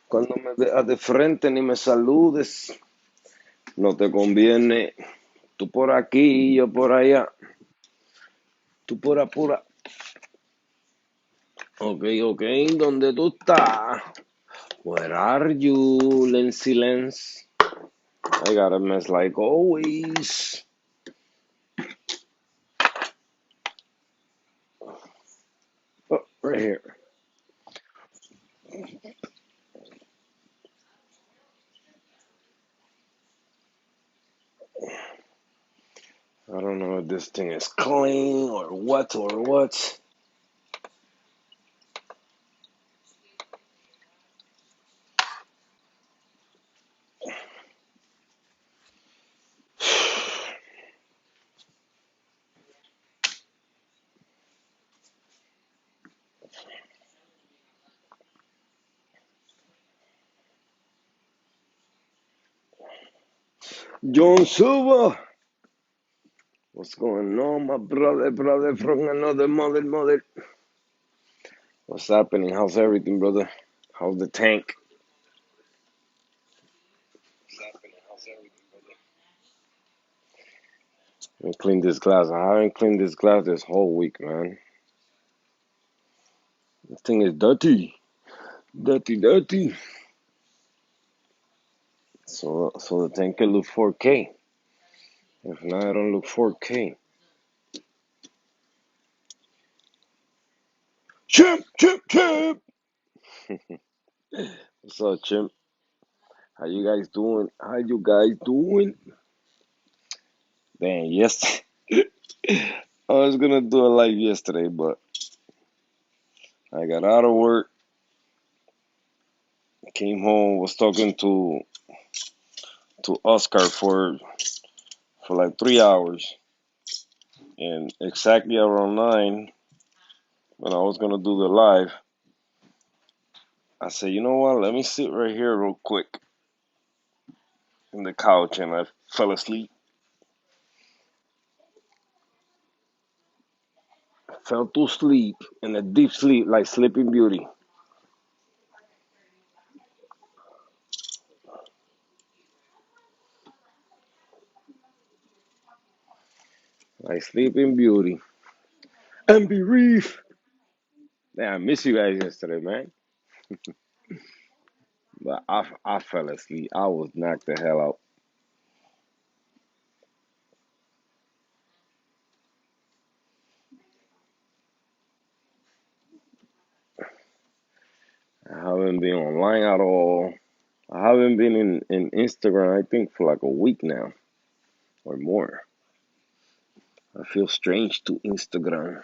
Cuando me veas de frente ni me saludes, no te conviene. Tú por aquí, yo por allá. Tú por apura. Ok, ok, ¿dónde tú estás? Where are you, Lency Lens? I got a mess like always. Oh, right here. I don't know if this thing is clean or what or what. John Suba, what's going on, my brother from another mother? What's happening? How's everything, brother? How's the tank? Let me clean this glass. I haven't cleaned this glass this whole week, man. This thing is dirty. Dirty. So the tank can look 4K. If not, I don't look 4K. Chimp. What's up, Chimp? How you guys doing? Damn, yes. I was gonna do a live yesterday, but I got out of work, came home, was talking to Oscar for like 3 hours, and exactly around 9, when I was gonna do the live, I said, you know what? Let me sit right here real quick in the couch, and I fell asleep. Fell to sleep in a deep sleep, like Sleeping Beauty. Like Sleeping Beauty. And be Reef. Man, I miss you guys yesterday, man. But I fell asleep. I was knocked the hell out. I haven't been online at all. I haven't been in Instagram, I think, for like a week now or more. I feel strange to Instagrama.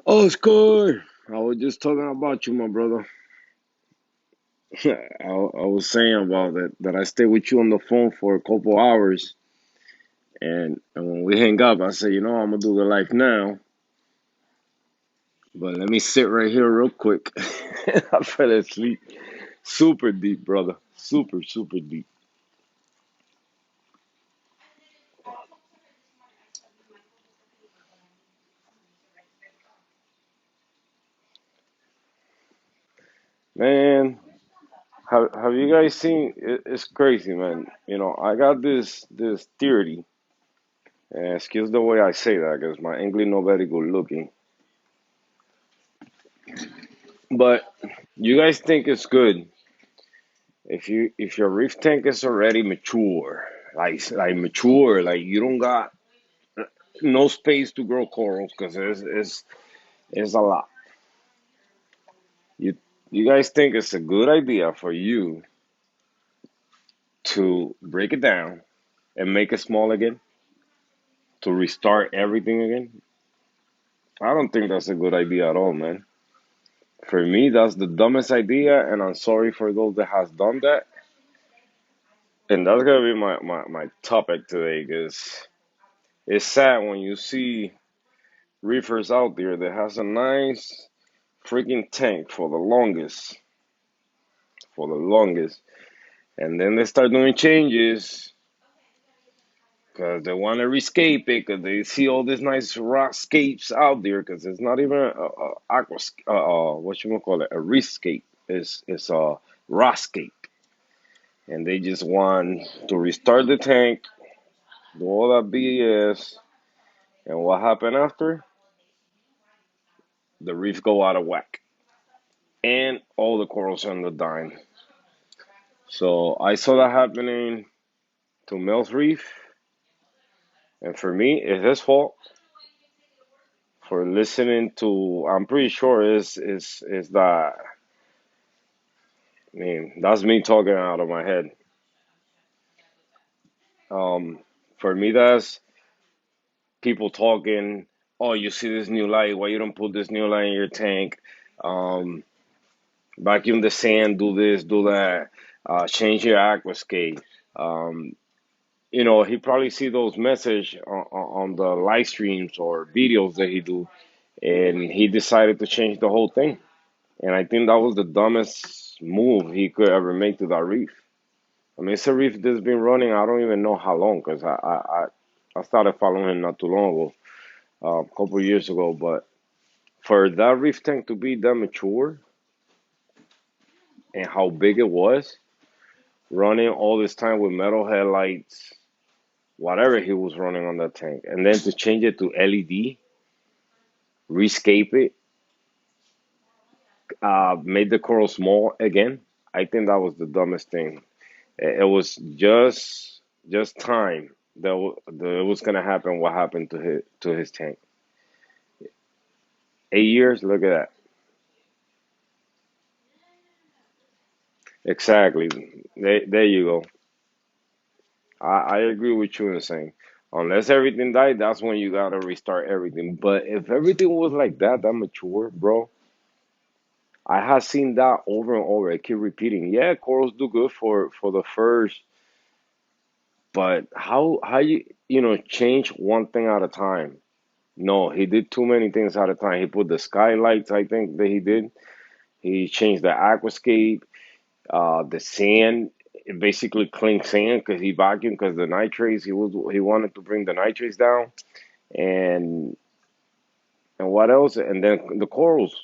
Oscar, I was just talking about you, my brother. I was saying about that I stayed with you on the phone for a couple hours, and when we hang up, I said, you know, I'm gonna do the live now, but let me sit right here real quick. I fell asleep. Super deep, brother. Super deep. Man, have you guys seen? It's crazy, man. You know, I got this theory. And excuse the way I say that, because my English not very good looking. But you guys think it's good if your reef tank is already mature, like mature, like you don't got no space to grow corals because it's a lot. You you guys think it's a good idea for you to break it down and make it small again, to restart everything again? I don't think that's a good idea at all, man. For me, that's the dumbest idea, and I'm sorry for those that has done that. And that's gonna be my topic today, because it's sad when you see reefers out there that has a nice freaking tank for the longest, and then they start doing changes, because they want to rescape it because they see all these nice rock scapes out there because it's not even a aqua what you want to call it, a reefscape. It's a rockscape, and they just want to restart the tank, do all that BS, and what happened after? The reef go out of whack, and all the corals end up dying. So I saw that happening to Mel's Reef, and for me, it's his fault for listening to. I'm pretty sure is that. I mean, that's me talking out of my head. Um, for me, that's people talking. Oh, you see this new light? Why you don't put this new light in your tank? Um, Vacuum the sand. Do this. Do that. Change your aquascape. Um, he probably see those message on the live streams or videos that he do, and he decided to change the whole thing. And I think that was the dumbest move he could ever make to that reef. I mean, it's a reef that's been running. I don't even know how long because I started following him not too long ago, a couple of years ago. But for that reef tank to be that mature and how big it was, running all this time with metal headlights, whatever he was running on that tank, and then to change it to LED, rescape it, made the coral small again. I think that was the dumbest thing. It was just time that it was gonna happen. What happened to his tank? 8 years. Look at that. Exactly. There you go. I agree with you in saying, unless everything died, that's when you gotta restart everything. But if everything was like that mature, bro, I have seen that over and over. I keep repeating. Yeah, corals do good for the first, but how you change one thing at a time? No, he did too many things at a time. He put the skylights, I think that he did. He changed the aquascape, the sand. It basically clean sand because he vacuumed because the nitrates. He wanted to bring the nitrates down, and and what else? And then the corals.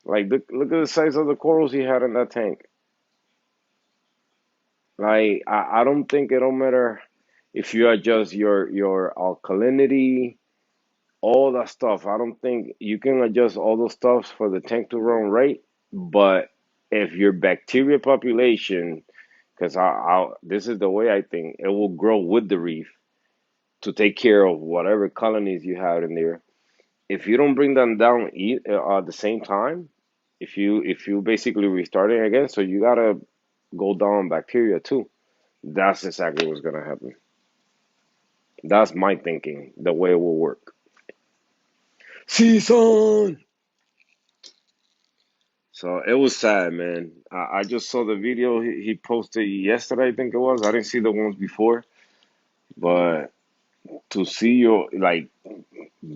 Like look at the size of the corals he had in that tank. Like I don't think it don't matter if you adjust your alkalinity, all that stuff. I don't think you can adjust all those stuffs for the tank to run right. But if your bacteria population, because this is the way I think it will grow with the reef to take care of whatever colonies you have in there. If you don't bring them down at the same time, if you basically restart it again, so you gotta go down bacteria too. That's exactly what's gonna happen. That's my thinking, the way it will work. Season. So it was sad, man. I just saw the video he posted yesterday, I think it was. I didn't see the ones before, but to see your like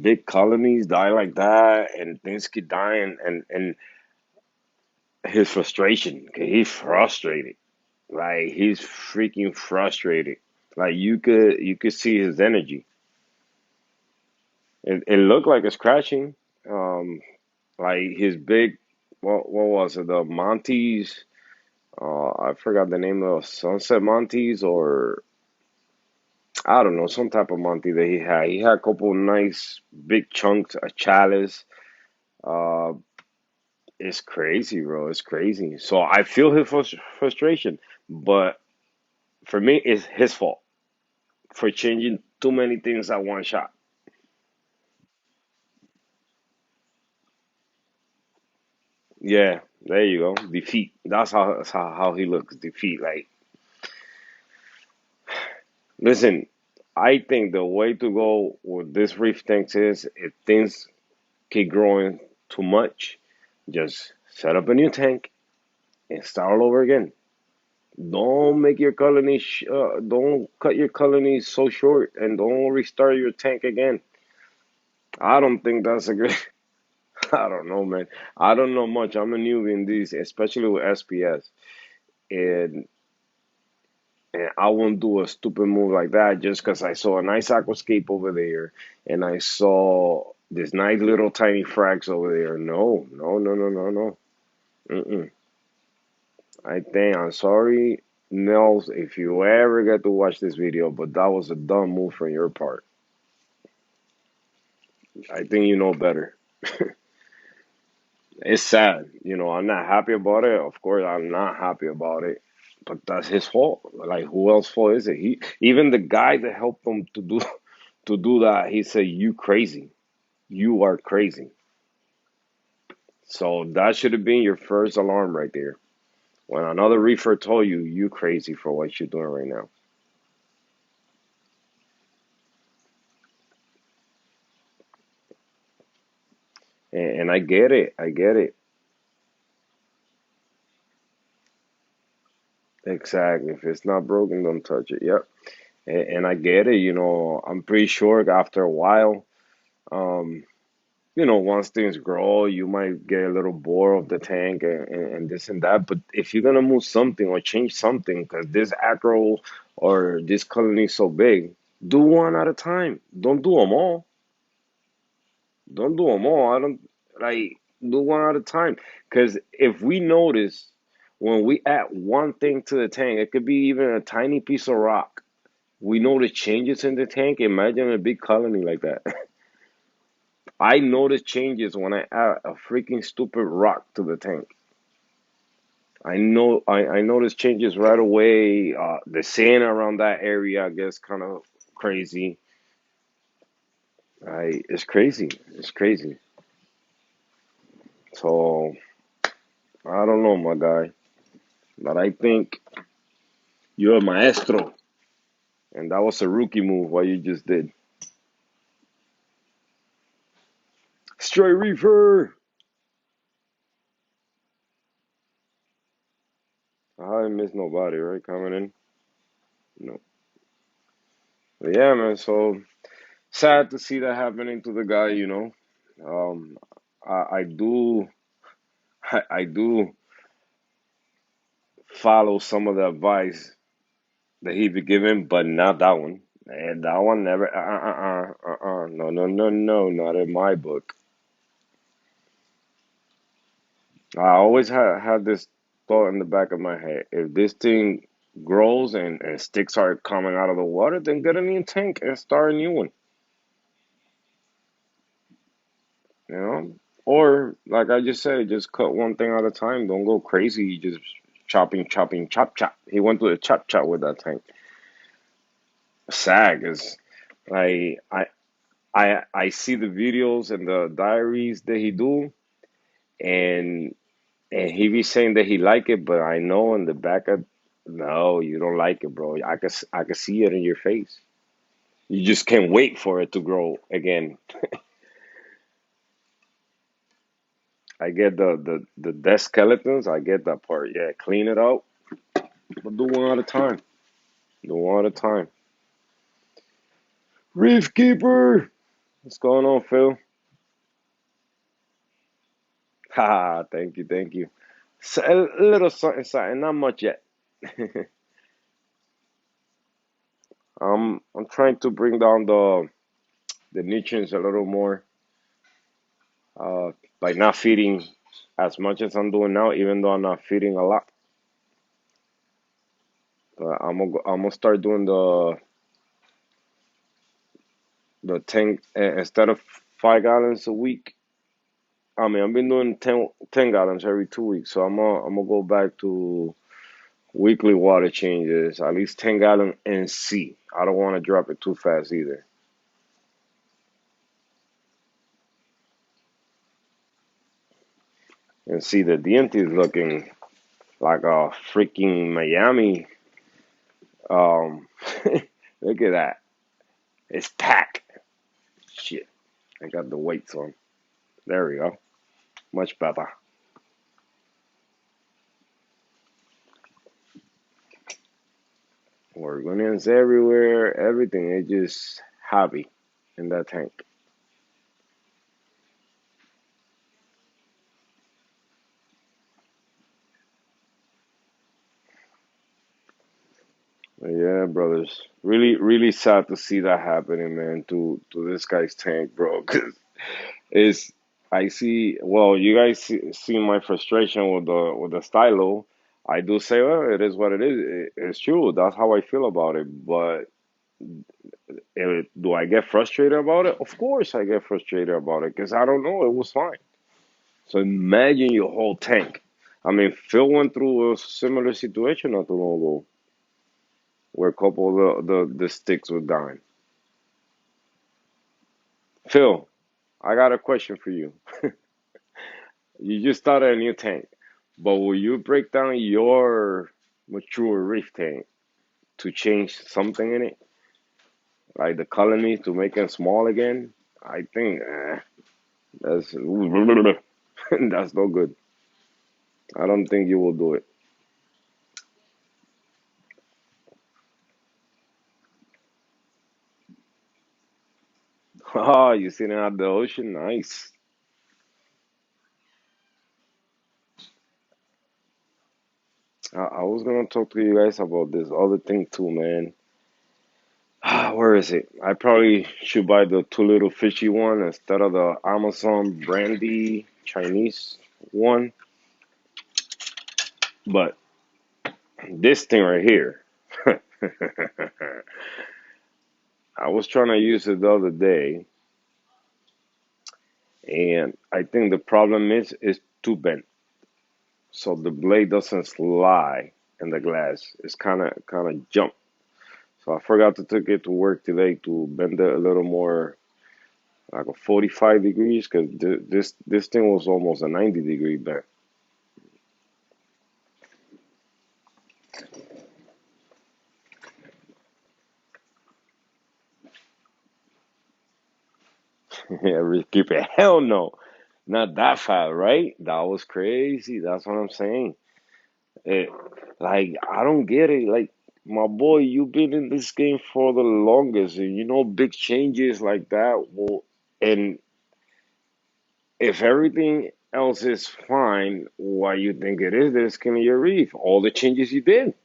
big colonies die like that and things keep dying and his frustration, 'cause he's frustrated. Like he's freaking frustrated. Like you could see his energy. It looked like it's crashing. Um, like his big, what was it? The Montes. I forgot the name of Sunset Montes or I don't know, some type of Monte that he had. He had a couple nice big chunks, a chalice. Uh, it's crazy, bro. It's crazy. So I feel his frustration, but for me, it's his fault for changing too many things at one shot. Yeah, there you go. Defeat. That's how he looks. Defeat. Like, listen, I think the way to go with this reef tanks is if things keep growing too much, just set up a new tank and start all over again. Don't make your colony, don't cut your colony so short and don't restart your tank again. I don't think that's a good. I don't know, man. I don't know much. I'm a newbie in these, especially with SPS. And And I won't do a stupid move like that just because I saw a nice aquascape over there and I saw this nice little tiny frags over there. No, no, no, no, no, no. Mm-mm. I think I'm sorry, Nels, if you ever get to watch this video, but that was a dumb move from your part. I think you know better. It's sad, I'm not happy about it. Of course, I'm not happy about it, but that's his fault. Like, who else fault is it? He even the guy that helped him to do that. He said, "You crazy? You are crazy." So that should have been your first alarm right there. When another reefer told you, "You crazy for what you're doing right now," and I get it. I get it. Exactly. If it's not broken, don't touch it. Yep. And I get it. I'm pretty sure after a while, um, once things grow, you might get a little bored of the tank and this and that. But if you're gonna move something or change something, because this acro or this colony is so big, do one at a time. Don't do them all. Don't do them all. I don't like do one at a time. Because if we notice when we add one thing to the tank, it could be even a tiny piece of rock. We notice changes in the tank. Imagine a big colony like that. I notice changes when I add a freaking stupid rock to the tank. I notice changes right away. The sand around that area gets kind of crazy. It's crazy. It's crazy. So I don't know, my guy, but I think you're a maestro, and that was a rookie move. What you just did, straight reefer. I haven't missed nobody, right? Coming in, no. But yeah, man. So sad to see that happening to the guy. Um, I do I do follow some of the advice that he be giving, but not that one. And that one never. No, no, no, no, not in my book. I always had this thought in the back of my head: if this thing grows and sticks are coming out of the water, then get a new tank and start a new one. You know, or like I just said, just cut one thing at a time. Don't go crazy. Just chopping, chopping, chop, chop. He went to the chop, chop with that tank. Sag is like I see the videos and the diaries that he do, and he be saying that he like it, but I know in the back of no, you don't like it, bro. I can see it in your face. You just can't wait for it to grow again. I get the dead skeletons. I get that part. Yeah, clean it out, but do one at a time. Do one at a time. Reef keeper, what's going on, Phil? Ha! Thank you, thank you. So, a little something, something, not much yet. I'm trying to bring down the nutrients a little more, uh, by not feeding as much as I'm doing now, even though I'm not feeding a lot. But I'm gonna start doing the tank instead of 5 gallons a week. I mean, I've been doing 10 gallons every 2 weeks, so I'm gonna go back to weekly water changes, at least 10 gallon NC. I don't want to drop it too fast either. And see, the DMT is looking like a freaking Miami. Um, Look at that. It's packed. Shit. I got the weights on. There we go. Much better. Oregonians everywhere. Everything is just happy in that tank. Yeah, brothers. Really, really sad to see that happening, man, to this guy's tank, bro. 'Cause it's I see. Well, you guys see my frustration with the stylo. I do say, well, it is what it is. It's true. That's how I feel about it. But do I get frustrated about it? Of course, I get frustrated about it because I don't know. It was fine. So imagine your whole tank. I mean, Phil went through a similar situation not too long ago, where a couple of the sticks were dying. Phil, I got a question for you. You just started a new tank, but will you break down your mature reef tank to change something in it, like the colony to make it small again? I think that's that's no good. I don't think you will do it. Oh, you sitting out the ocean? Nice. I was gonna talk to you guys about this other thing too, man. Where is it? I probably should buy the two little fishy one instead of the Amazon brandy Chinese one. But this thing right here, I was trying to use it the other day, and I think the problem is too bent, so the blade doesn't slide in the glass. It's kind of jump. So I forgot to take it to work today to bend it a little more, like a 45 degrees, because this thing was almost a 90-degree bend. Yeah, keep it. Hell no, not that fast, right? That was crazy. That's what I'm saying. It, like I don't get it. Like my boy, you've been in this game for the longest, and you know big changes like that. Well, and if everything else is fine, why you think it is that's killing your reef? All the changes you did.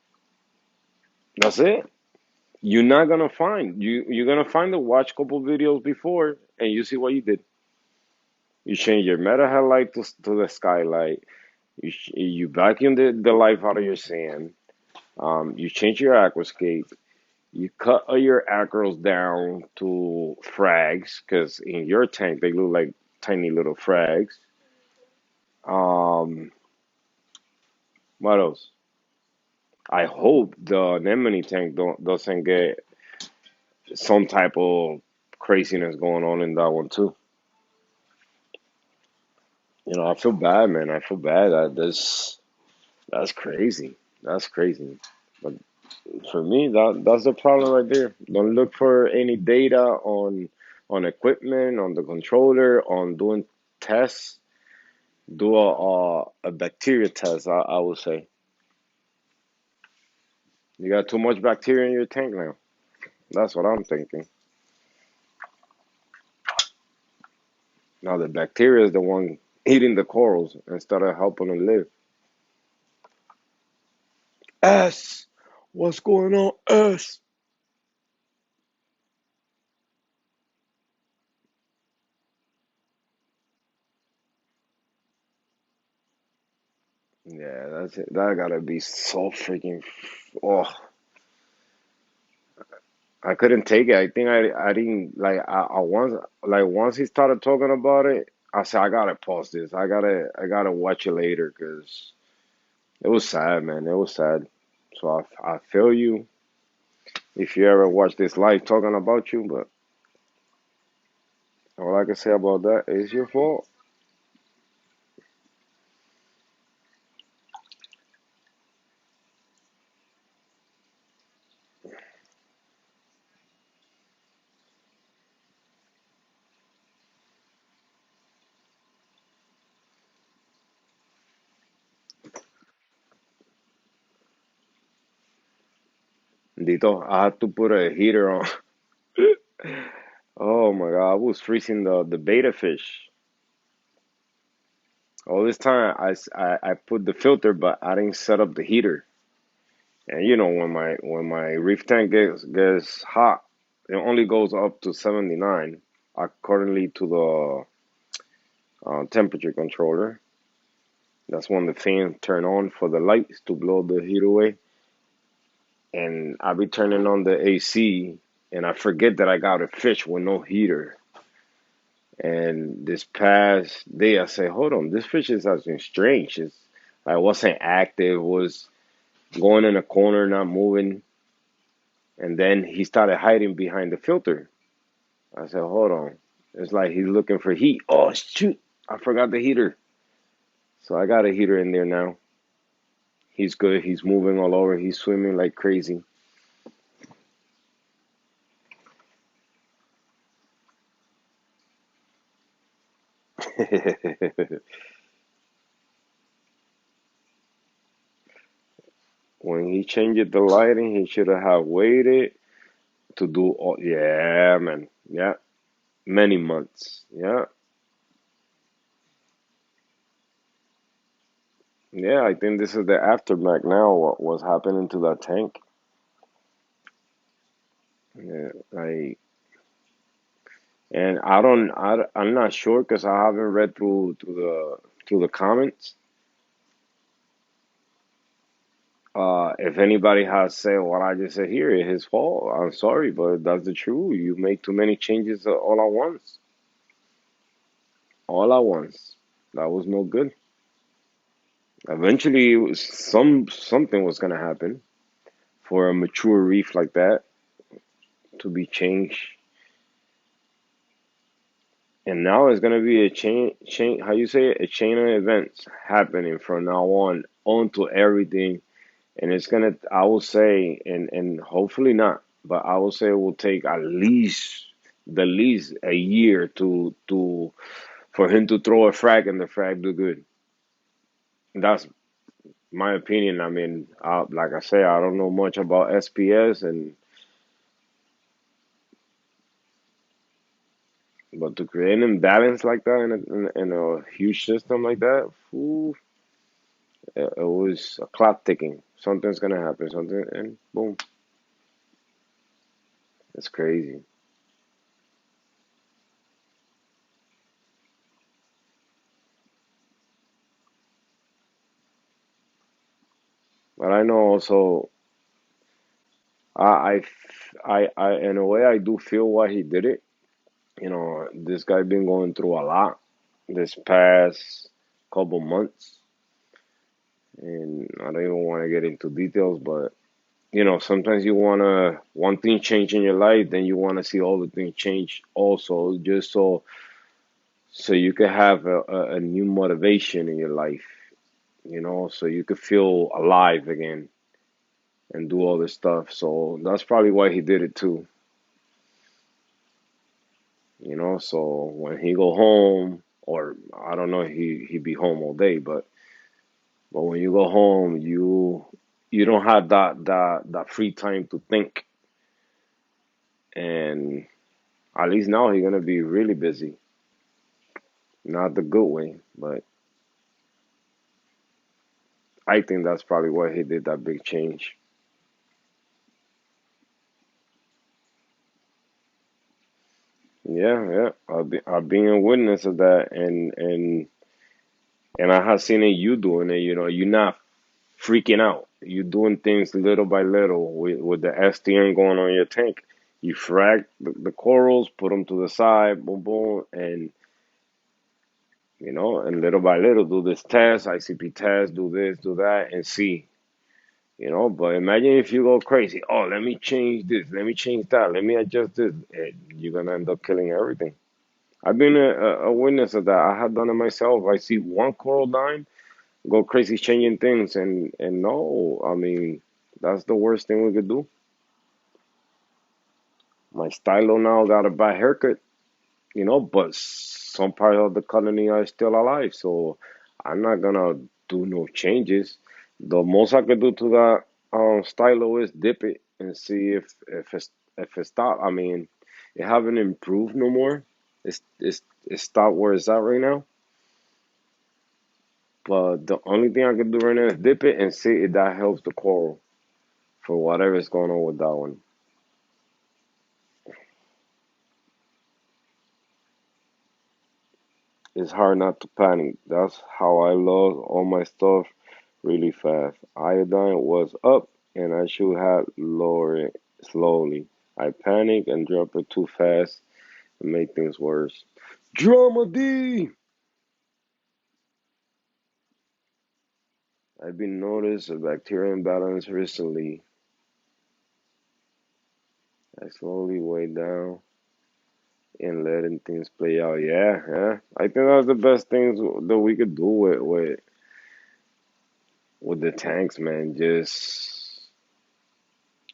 That's it. You're not gonna find you're gonna find the watch couple videos before, and you see what you did. You change your meta headlight to the skylight. You vacuum the life out of your sand. You change your aquascape. You cut all your acros down to frags because in your tank they look like tiny little frags. Um, what else? I hope the anemone tank doesn't get some type of craziness going on in that one too. You know, I feel bad, man. I feel bad. That's crazy. That's crazy. But for me, that's the problem right there. Don't look for any data on equipment, on the controller, on doing tests. Do a bacteria test. I would say you got too much bacteria in your tank now. That's what I'm thinking. Now the bacteria is the one eating the corals instead of helping them live. S, what's going on, S? Yeah, that's it. That gotta be so freaking. Oh, I couldn't take it. I think I didn't I once once he started talking about it, I said I gotta pause this. I gotta watch it later because it was sad, man. It was sad. So I feel you if you ever watch this live talking about you, but all I can say about that is your fault. Dito, I had to put a heater on. Oh my God, I was freezing the beta fish. All this time I put the filter, but I didn't set up the heater. And when my reef tank gets hot, it only goes up to 79 accordingly to the temperature controller. That's when the fans turn on for the lights to blow the heat away. And I be turning on the AC, and I forget that I got a fish with no heater. And this past day, I say, hold on, this fish is acting strange. I wasn't active, was going in a corner, not moving. And then he started hiding behind the filter. I said, hold on. It's like he's looking for heat. Oh, shoot. I forgot the heater. So I got a heater in there now. He's good. He's moving all over. He's swimming like crazy. When he changed the lighting, he should have waited to do all. Yeah, man. Yeah. Many months. Yeah. Yeah, I think this is the aftermath now. What was happening to that tank? Yeah, and I'm not sure because I haven't read through the comments. If anybody has said what I just said here, it's his fault. I'm sorry, but that's the truth. You make too many changes all at once. All at once. That was no good. Eventually, it was something was gonna happen for a mature reef like that to be changed. And now it's gonna be a chain. How you say it? A chain of events happening from now on onto everything, and it's gonna. I will say, and hopefully not, but I will say it will take at least the least a year to for him to throw a frag and the frag do good. That's my opinion. I mean, like I say, I don't know much about SPS, and but to create an imbalance like that in a huge system like that, ooh, it was a clock ticking. Something's gonna happen. Something, and boom, it's crazy. But I know also, I, in a way, I do feel why he did it. This guy been going through a lot this past couple months, and I don't even want to get into details, but sometimes you wanna one thing change in your life, then you wanna see all the things change also, just so you can have a new motivation in your life, so you could feel alive again and do all this stuff. So that's probably why he did it too. So when he go home, or I don't know, he be home all day, but when you go home, you don't have that free time to think, and at least now he's gonna be really busy. Not the good way, but I think that's probably why he did that big change. Yeah, yeah, I've been a witness of that, and I have seen it you doing it. You're not freaking out. You're doing things little by little with the STM going on your tank. You frag the corals, put them to the side, boom, boom, and little by little do this test, ICP test, do this, do that, and see. But imagine if you go crazy. Oh, let me change this, let me change that, let me adjust this. You're gonna end up killing everything. I've been a witness of that. I have done it myself. I see one coral dying, go crazy changing things, and no, I mean that's the worst thing we could do. My stylo now got a bad haircut, but some part of the colony are still alive, so I'm not gonna do no changes. The most I could do to that stylo is dip it and see if it stop. I mean, it haven't improved no more. It's stopped where it's at right now. But the only thing I can do right now is dip it and see if that helps the coral. for whatever is going on with that one. It's hard not to panic. That's how I lost all my stuff really fast. Iodine was up and I should have lowered it slowly. I panicked and dropped it too fast and made things worse. Drama D! I've been noticed a bacteria imbalance recently. I slowly weighed down and letting things play out. Yeah, yeah. I think that's the best things that we could do with the tanks, man. Just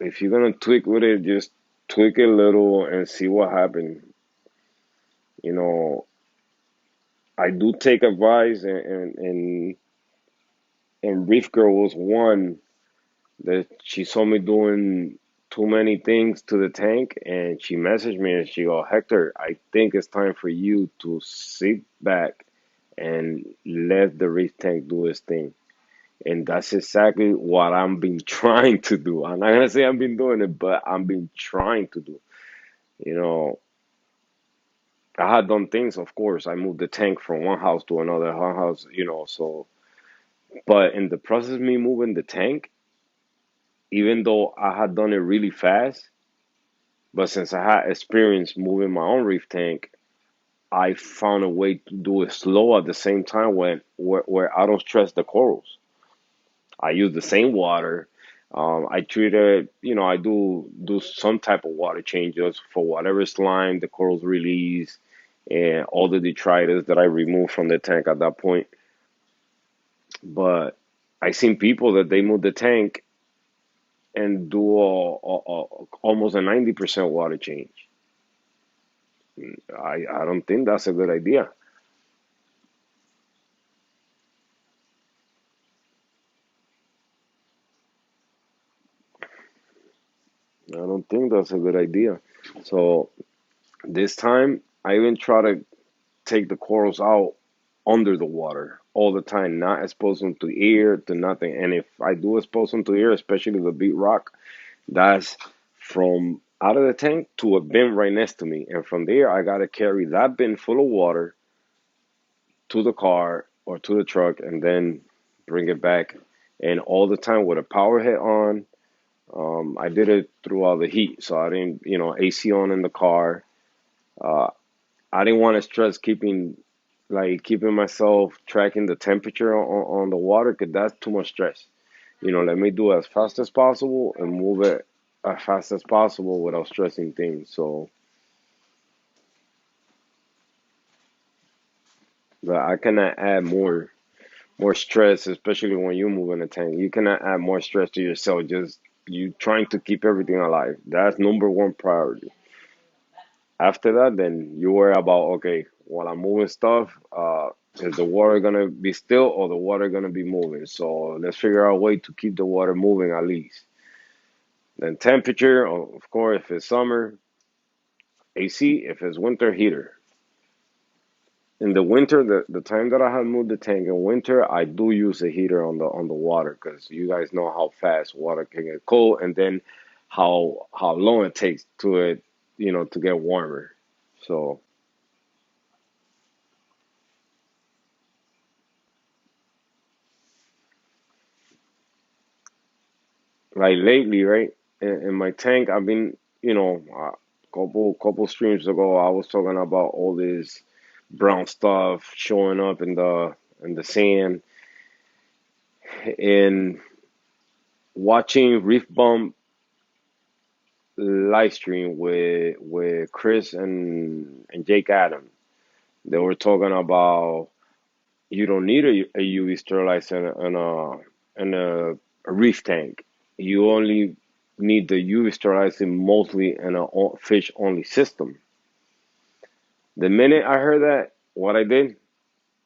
if you're gonna tweak with it, just tweak it a little and see what happens. You know, I do take advice, and Reef Girl was one that she saw me doing too many things to the tank, and she messaged me and she go, Hector, I think it's time for you to sit back and let the reef tank do its thing. And that's exactly what I'm been trying to do. I'm not gonna say I've been doing it, but I'm been trying to do. You know, I had done things, of course. I moved the tank from one house to another house, so but in the process of me moving the tank, even though I had done it really fast, but since I had experience moving my own reef tank, I found a way to do it slow at the same time where I don't stress the corals. I use the same water. I treat it, I do some type of water changes for whatever slime the corals release and all the detritus that I remove from the tank at that point. But I seen people that they move the tank and do almost a 90% water change. I don't think that's a good idea. I don't think that's a good idea. So this time, I even try to take the corals out under the water all the time, not expose them to air, to nothing. And if I do expose them to air, especially the big rock, that's from out of the tank to a bin right next to me. And from there, I got to carry that bin full of water to the car or to the truck and then bring it back. And all the time with a power head on, I did it throughout the heat. So I didn't, AC on in the car. Uh, I didn't want to stress keeping myself tracking the temperature on the water because that's too much stress. Let me do it as fast as possible and move it as fast as possible without stressing things. So that I cannot add more stress, especially when you move in a tank. You cannot add more stress to yourself. Just you trying to keep everything alive. That's number one priority. After that, then you worry about okay, while I'm moving stuff, is the water gonna be still or the water gonna be moving? So let's figure out a way to keep the water moving at least. Then temperature, of course, if it's summer, AC. If it's winter, heater. In the winter, the time that I have moved the tank in winter, I do use a heater on the water because you guys know how fast water can get cold, and then how long it takes to get warmer. So like lately, right? In my tank, I've been, couple streams ago, I was talking about all this brown stuff showing up in the sand, and watching Reef Bump live stream with Chris and Jake Adams. They were talking about you don't need a UV sterilizer and a reef tank. You only need the UV sterilizer mostly in a fish only system. The minute I heard that, what I did,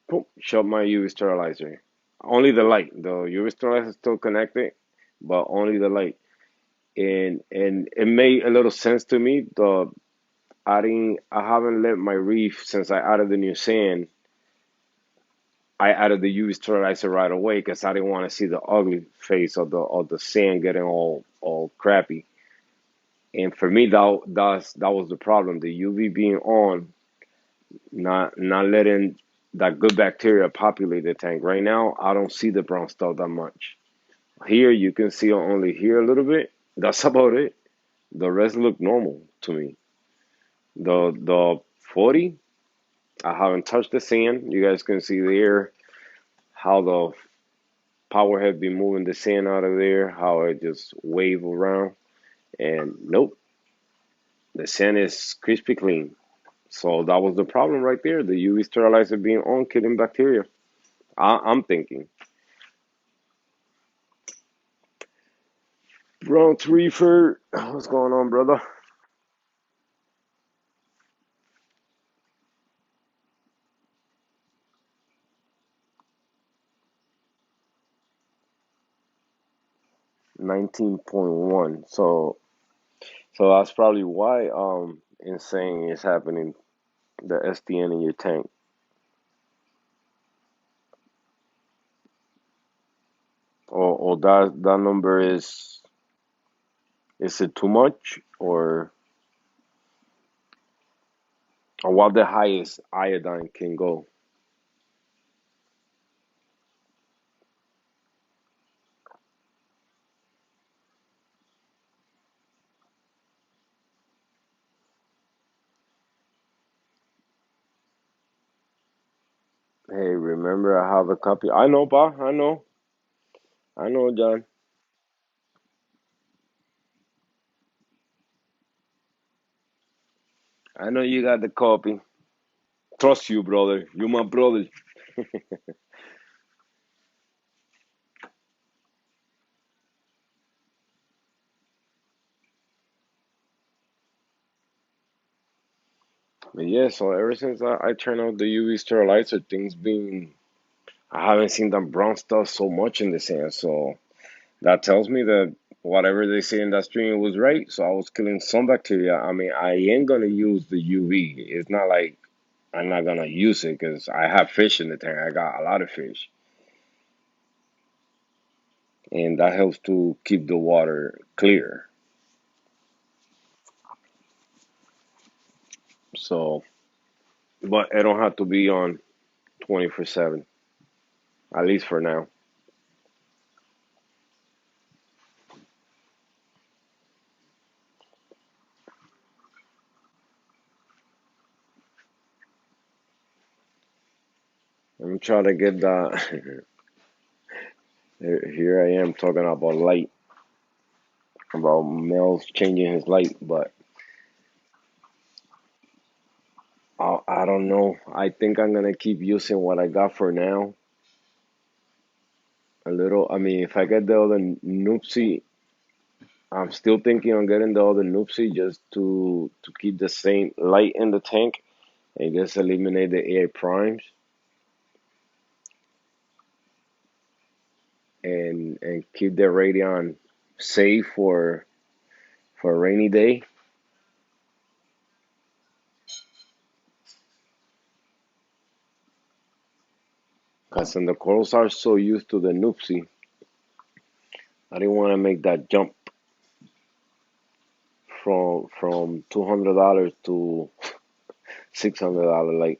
boom, shut my UV sterilizer. Only the light. The UV sterilizer is still connected, but only the light. And it made a little sense to me. I haven't let my reef since I added the new sand. I added the UV sterilizer right away because I didn't want to see the ugly face of the sand getting all crappy. And for me, that was the problem. The UV being on, not letting that good bacteria populate the tank. Right now, I don't see the brown stuff that much. Here, you can see only here a little bit. That's about it. The rest look normal to me. The 40, I haven't touched the sand. You guys can see there how the power have been moving the sand out of there, how it just wave around. And nope, the sand is crispy clean. So that was the problem right there. The UV sterilizer being on, killing bacteria. I'm thinking. Bronx Reefer, what's going on, brother? 19.1. So that's probably why insane is happening. The SDN in your tank, or that number is it too much, or what the highest iodine can go? Hey, remember I have a copy. I know, pa. I know, John. I know you got the copy. Trust you, brother. You my brother. But yeah, so ever since I turned off the UV sterilizer, things been I haven't seen that brown stuff so much in the sand. So that tells me that whatever they say in that stream was right. So I was killing some bacteria. I mean, I ain't gonna use the UV. It's not like I'm not gonna use it because I have fish in the tank. I got a lot of fish, and that helps to keep the water clear. So, but it don't have to be on 24/7, at least for now. I'm trying to get that. Here I am talking about light, about Mel's changing his light, but I don't know. I think I'm gonna keep using what I got for now. A little. I mean, if I get the other Noopsy, I'm still thinking on getting the other Noopsy just to keep the same light in the tank and just eliminate the AI primes and keep the Radeon safe for a rainy day. Because when the corals are so used to the Noopsy, I didn't want to make that jump from $200 to $600.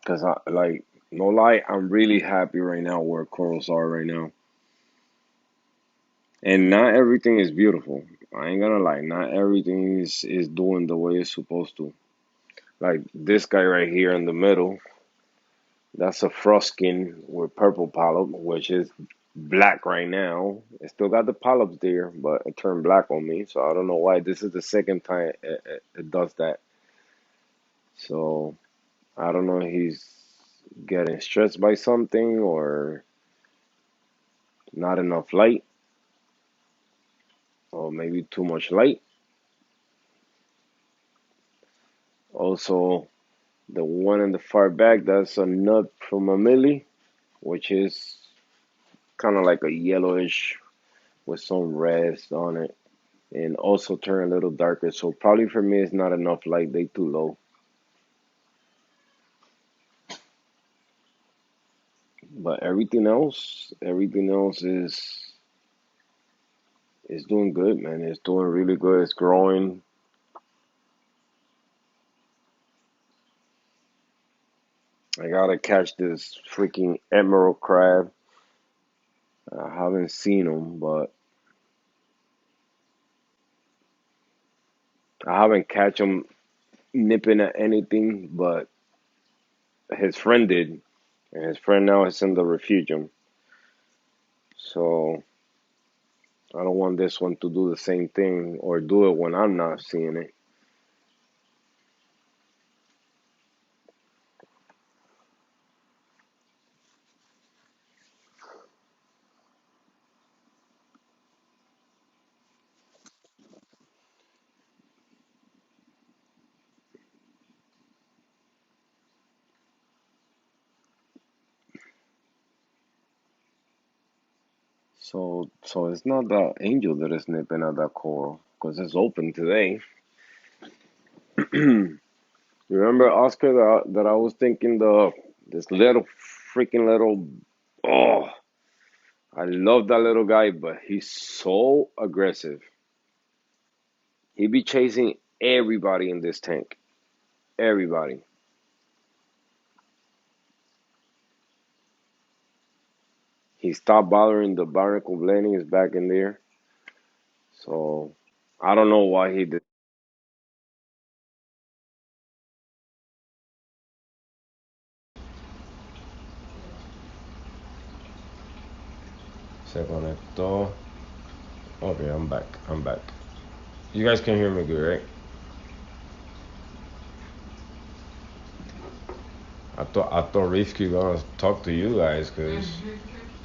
Because I like no lie, I'm really happy right now where corals are right now. And not everything is beautiful. I ain't gonna lie, not everything is doing the way it's supposed to. Like this guy right here in the middle, that's a frost skin with purple polyp, which is black right now. It still got the polyps there, but it turned black on me. So I don't know why. This is the second time it does that. So I don't know if he's getting stressed by something or not enough light or maybe too much light. Also, the one in the far back, that's a nut from a millie, which is kind of like a yellowish with some reds on it, and also turn a little darker. So probably for me, it's not enough light. They too low. But everything else is doing good, man. It's doing really good. It's growing. I gotta catch this freaking emerald crab. I haven't seen him, but I haven't catch him nipping at anything. But his friend did, and his friend now is in the refugium. So I don't want this one to do the same thing or do it when I'm not seeing it. So it's not the angel that is nipping at that coral because it's open today. Remember Oscar that I was thinking this little freaking little oh I love that little guy, but he's so aggressive. He be chasing everybody in this tank. Everybody. He stopped bothering the barnacle blending is back in there. So I don't know why he did. Se conectó. Okay, I'm back. I'm back. You guys can hear me good, right? I thought Rifki gonna talk to you guys because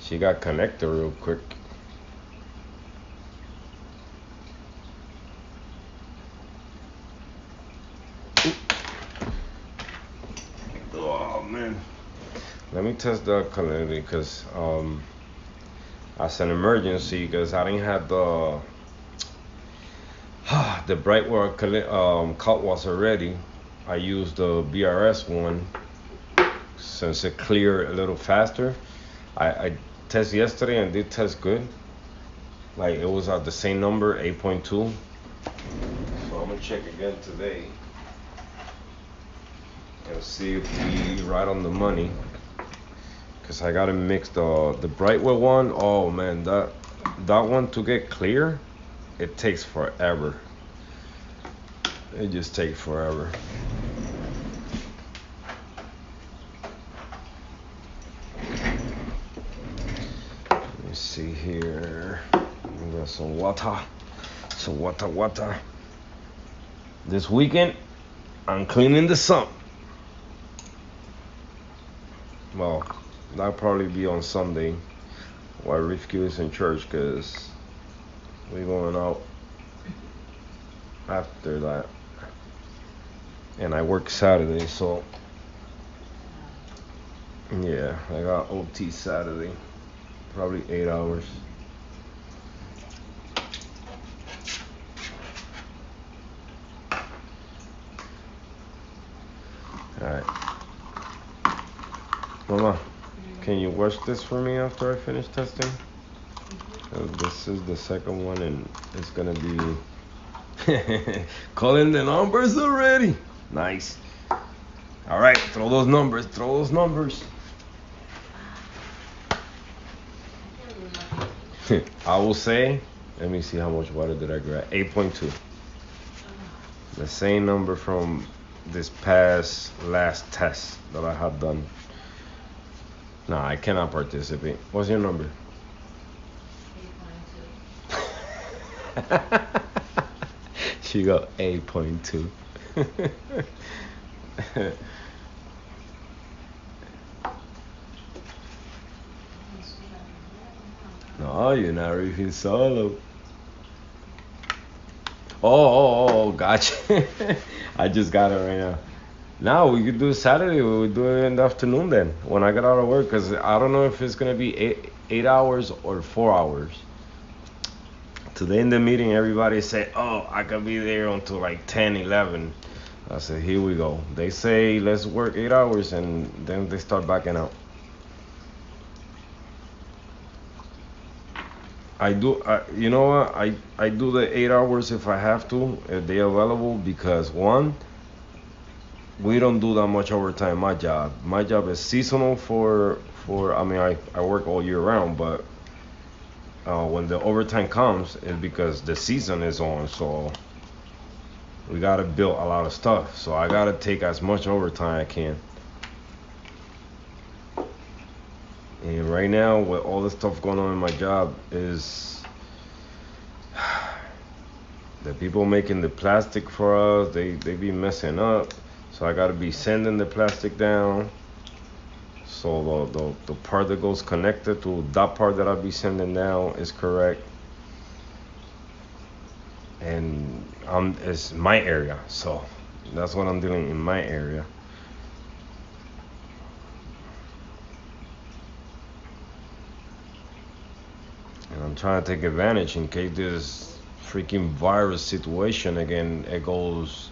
she got connected real quick. Oh man. Let me test the calamity because as an emergency because I didn't have the Brightwell cut was already. I used the BRS one since it cleared a little faster. I tested yesterday and did test good. Like it was at the same number, 8.2. So I'm gonna check again today and see if we right on the money. Cause I gotta mix the Brightwell one. Oh man, that one to get clear, it takes forever. It just takes forever. Let me see here. We got some water. Some water. This weekend, I'm cleaning the sump. Well, that'll probably be on Sunday while Rifki is in church because we're going out after that. And I work Saturday, so yeah, I got OT Saturday. Probably 8 hours. Alright. Mama, can you watch this for me after I finish testing? This is the second one and it's gonna be calling the numbers already. Nice. Alright, throw those numbers. I will say, let me see how much water did I grab. 8.2. The same number from this past last test that I have done. No, I cannot participate. What's your number? 8.2. She got 8.2. No, you're not reefing solo. Oh, gotcha. I just got it right now. Now we could do it Saturday. We would do it in the afternoon then, when I get out of work, because I don't know if it's gonna be 8 hours or 4 hours. Today in the meeting, everybody said, "Oh, I could be there until like 10, 11." I said, "Here we go." They say let's work 8 hours, and then they start backing out. You know what? I do the 8 hours if I have to, if they available, because one, we don't do that much overtime. My job is seasonal for. I mean, I work all year round, but when the overtime comes, it's because the season is on. So we gotta build a lot of stuff. So I gotta take as much overtime I can. And right now, with all the stuff going on in my job, is the people making the plastic for us. They be messing up. So I gotta be sending the plastic down. So the part that goes connected to that part that I'll be sending down is correct. And it's my area, so that's what I'm doing in my area. And I'm trying to take advantage in case this freaking virus situation again it goes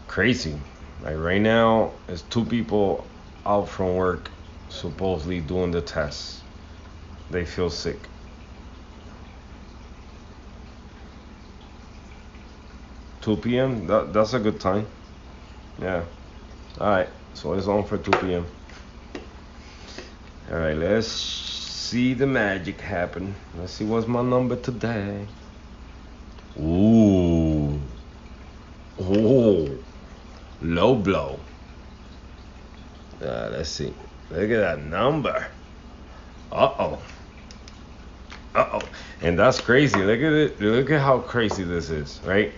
crazy. Like right now, it's two people out from work supposedly doing the tests. They feel sick. 2 p.m. That's a good time. Yeah. All right. So it's on for 2 p.m. All right. Let's see the magic happen. Let's see what's my number today. Ooh. Oh. Low blow. Let's see. Look at that number. Uh oh. Uh oh. And that's crazy. Look at it. Look at how crazy this is, right?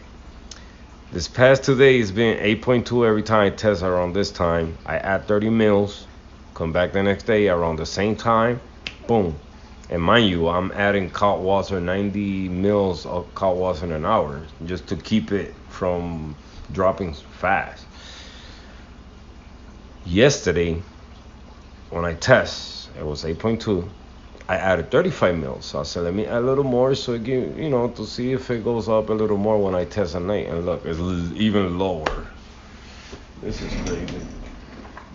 This past 2 days has been 8.2 every time I test around this time. I add 30 mils, come back the next day around the same time, boom. And mind you, I'm adding cod water, 90 mils of cod water in an hour, just to keep it from dropping fast. Yesterday, when I test, it was 8.2. I added 35 mils. So I said, let me add a little more so it give, to see if it goes up a little more when I test at night. And look, it's even lower. This is crazy.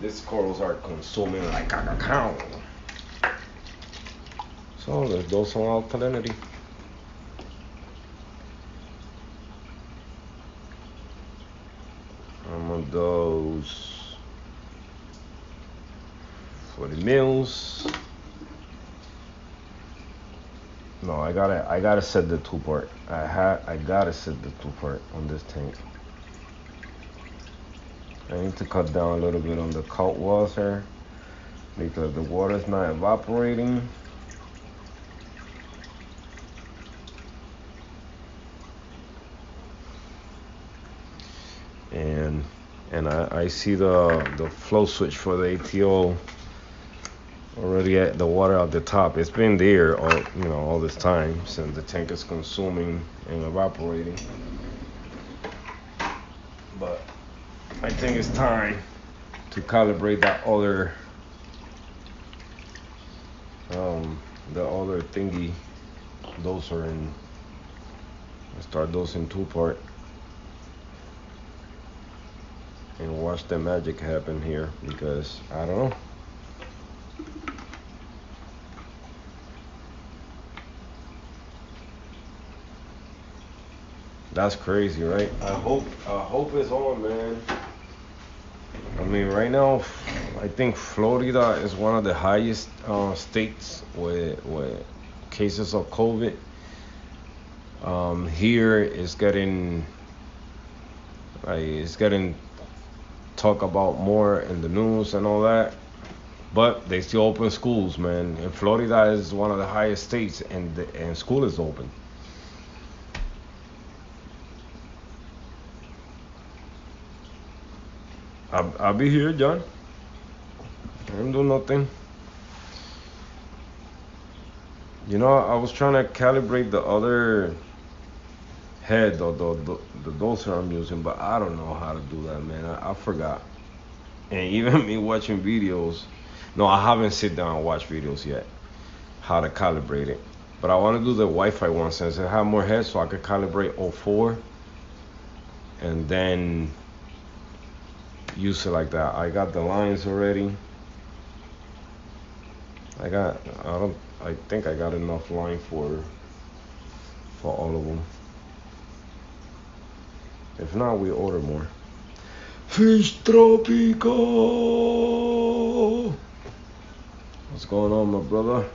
These corals are consuming like a cow. So let's do some alkalinity. I'm gonna dose 40 mils. No, I gotta set the 2 part. I gotta set the 2 part on this tank. I need to cut down a little bit on the cod water because the water's not evaporating. And I see the flow switch for the ATO already at the water at the top. It's been there all this time since the tank is consuming and evaporating. But I think it's time to calibrate that other the other thingy doser and start dosing 2 part and watch the magic happen here because I don't know. That's crazy, right? I hope it's on, man. I mean, right now, I think Florida is one of the highest states with cases of COVID. Here it's getting talk about more in the news and all that. But they still open schools, man. And Florida is one of the highest states, and school is open. I'll be here, John. I don't do nothing. I was trying to calibrate the other head or the doser I'm using, but I don't know how to do that, man. I forgot. And even me watching videos, no, I haven't sit down and watched videos yet. How to calibrate it. But I want to do the Wi-Fi one since it have more heads, so I could calibrate all four, and then use it like that. I got the lines already. I think I got enough line for all of them. If not, we order more. Fish Tropico. What's going on, my brother?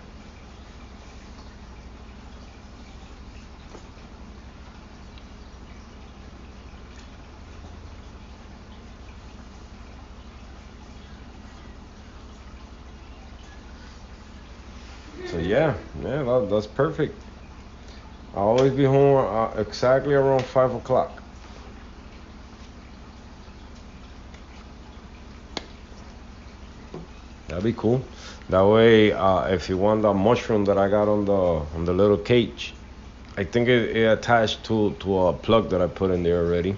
So yeah, that's perfect. I'll always be home exactly around 5 o'clock. That'd be cool. That way, if you want the mushroom that I got on the little cage, I think it attached to a plug that I put in there already.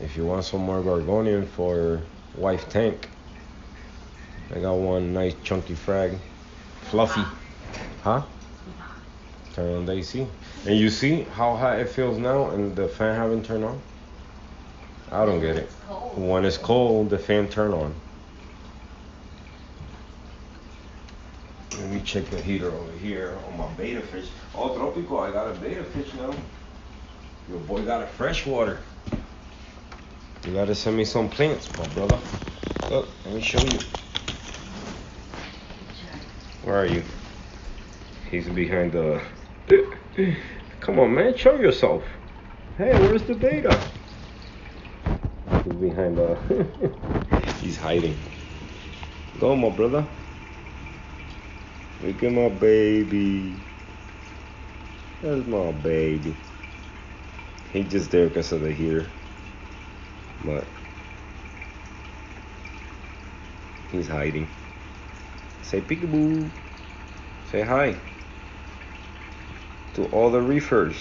If you want some more gorgonian for wife tank, I got one nice chunky frag, fluffy, huh? Turn on the AC, and you see how hot it feels now, and the fan haven't turned on. I don't get it. When it's cold, the fan turn on. Let me check the heater over here on my beta fish. Oh, Tropico, I got a beta fish now. Your boy got a freshwater. You gotta send me some plants, my brother. Look, let me show you. Where are you? He's behind the... Come on, man, show yourself. Hey, where's the beta? He's behind the... He's hiding. Go, my brother. Look at my baby. That's my baby. He just there because of the heater. But he's hiding. Say peekaboo. Say hi to all the reefers.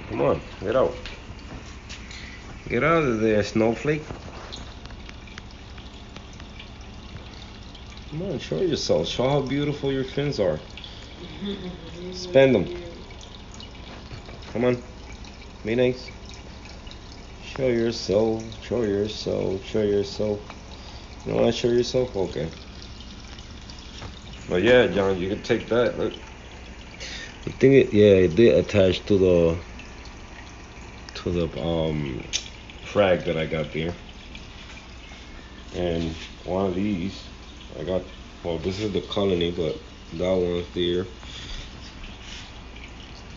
Come on, get out. Get out of there, snowflake. Come on, show yourself. Show how beautiful your fins are. Spend them. Come on. Be nice. Show yourself. Show yourself. Show yourself. You want to show yourself? Okay. But yeah, John, you can take that. Look. I think it did attach to the frag that I got there. And one of these I got, well, this is the colony, but that one's there.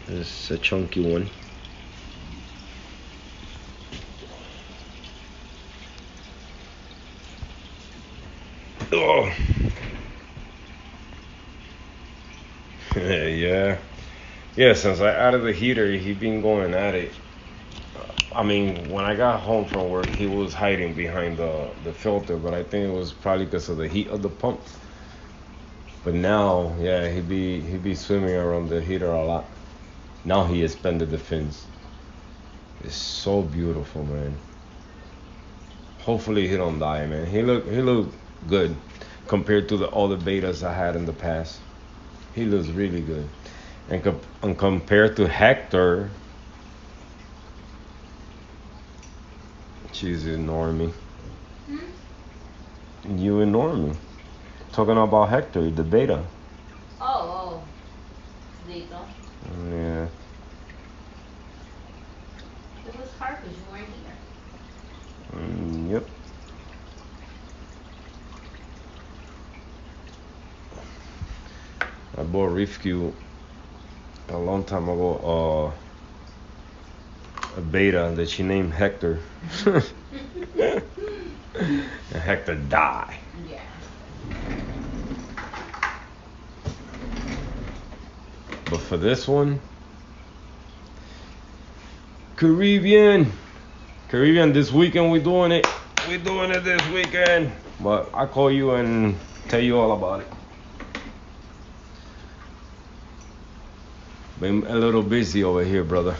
It's a chunky one. Oh. Yeah. Yeah, since I added the heater, he been going at it. I mean, when I got home from work, he was hiding behind the filter, but I think it was probably because of the heat of the pump. But now, yeah, he be swimming around the heater a lot. Now he expanded the fins. It's so beautiful, man. Hopefully he don't die, man. He look good compared to the all the betas I had in the past. He looks really good. And compared to Hector, she's ignoring me. You ignoring me. Talking about Hector, the beta. Oh, Lito. Yeah. It was hard because you weren't here. Yep. I bought Reef Q a long time ago. A beta that she named Hector. And Hector died. Yeah. But for this one, Caribbean, this weekend we're doing it. We're doing it this weekend. But I'll call you and tell you all about it. Been a little busy over here, brother.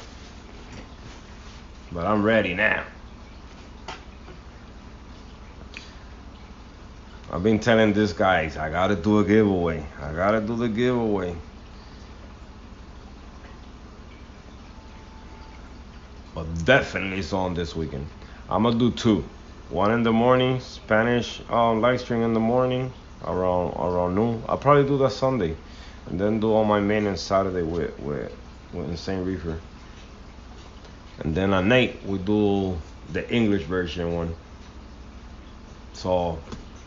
But I'm ready now. I've been telling these guys, I gotta do a giveaway. I gotta do the giveaway. But definitely on this weekend. I'm gonna do two. One in the morning, Spanish live stream in the morning around noon. I'll probably do that Sunday, and then do all my maintenance Saturday with Insane Reefer. And then at night we do the English version one. So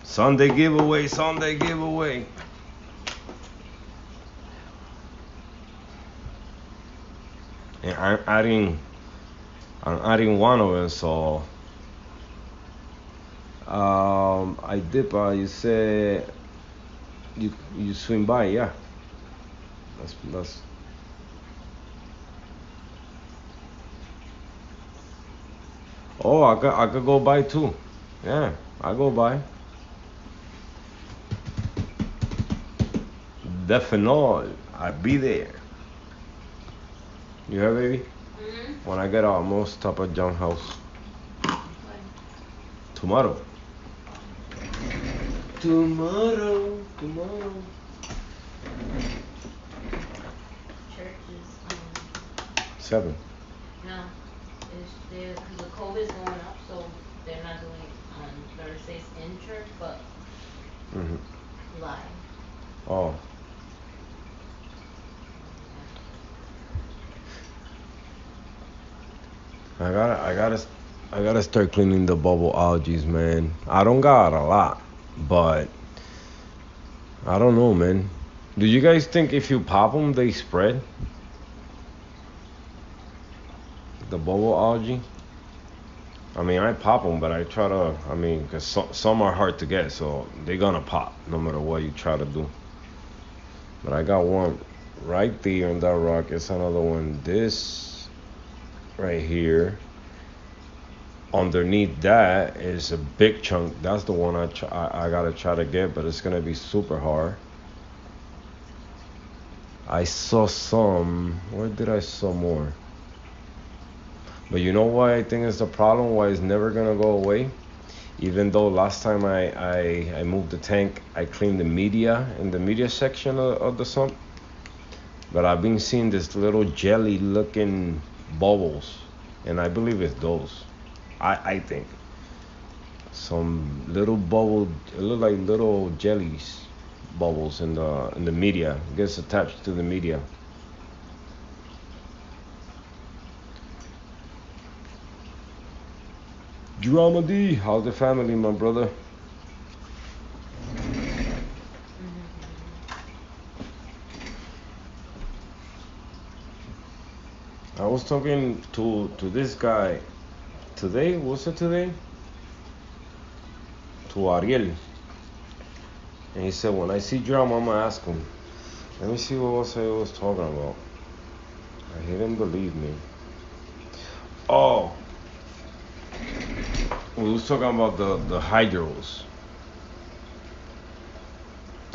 Sunday giveaway. And I'm adding one of them. So I did. You said you swing by, yeah. That's. Oh, I could go by too. Yeah, I go by. Definitely, I be there. You hear, baby? Mm-hmm. When I get out, I'm gonna stop at John House When? tomorrow. Oh. Tomorrow. Church is, 7. no, it's there, cause the COVID's going up, so they're not doing on Thursdays in church, but Mhm. live. Oh, I gotta, I gotta, I gotta start cleaning the bubble algae, man. I don't got a lot, but I don't know, man. Do you guys think if you pop them, they spread the bubble algae? I mean, I pop them, but I try to. I mean, cause some are hard to get, so they're gonna pop no matter what you try to do. But I got one right there in that rock. It's another one. This right here. Underneath that is a big chunk. That's the one I gotta try to get, but it's gonna be super hard. I saw some. Where did I saw more? But you know why I think it's the problem? Why it's never gonna go away? Even though last time I moved the tank, I cleaned the media in the media section of the sump. But I've been seeing this little jelly looking bubbles, and I believe it's those. I think some little bubble, it look like little jellies bubbles in the media. It gets attached to the media. Drama D, how's the family, my brother? Mm-hmm. I was talking to this guy today. Was it today? To Ariel, and he said when I see drama, I'ma ask him. Let me see what else I was talking about. He didn't believe me. Oh, we was talking about the hydros.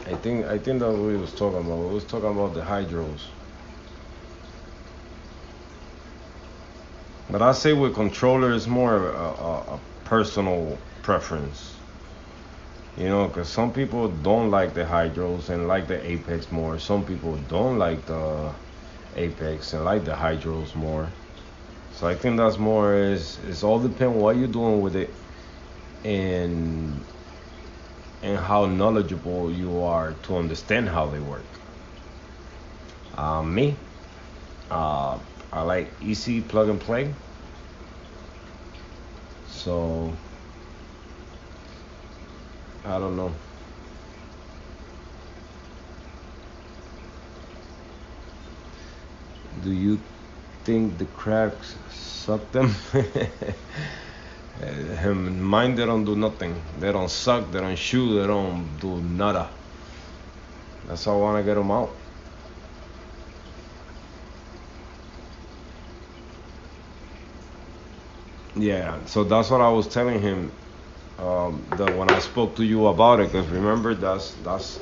I think that's what we was talking about. We was talking about the hydros. But I say with controller it's more a personal preference. You know, because some people don't like the hydros and like the apex more. Some people don't like the apex and like the hydros more. So I think that's more is it's all depend what you're doing with it and how knowledgeable you are to understand how they work. Me, uh, I like easy plug and play. So I don't know. Do you think the crabs suck them? Mine, they don't do nothing. They don't suck. They don't shoot. They don't do nada. That's how I want to get them out. Yeah. So that's what I was telling him. That when I spoke to you about it, because remember that's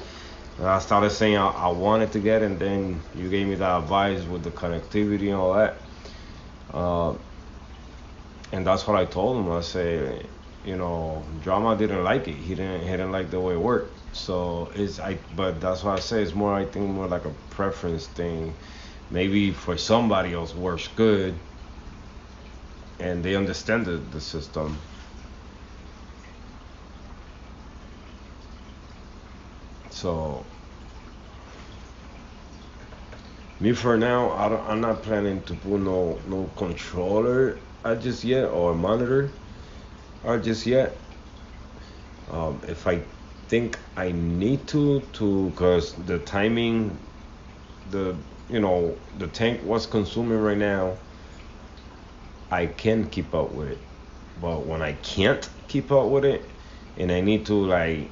I started saying I wanted to get, and then you gave me that advice with the connectivity and all that. Uh, and that's what I told him. I say, Drama didn't like it. He didn't like the way it worked. So but that's why I say it's more. I think more like a preference thing. Maybe for somebody else works good, and they understand the system. So me for now, I'm not planning to put no controller just yet or monitor just yet. If I think I need to, cause the timing, the the tank was consuming right now, I can keep up with it. But when I can't keep up with it, and I need to like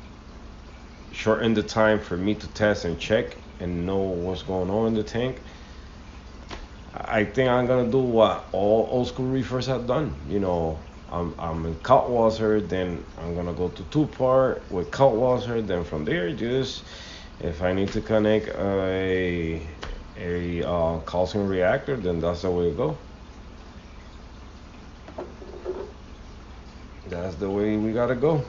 shorten the time for me to test and check and know what's going on in the tank, I think I'm gonna do what all old school reefers have done. I'm in cut water, then I'm gonna go to two part with cut water, then from there just if I need to connect a calcium reactor, then that's the way to go. That's the way we gotta go.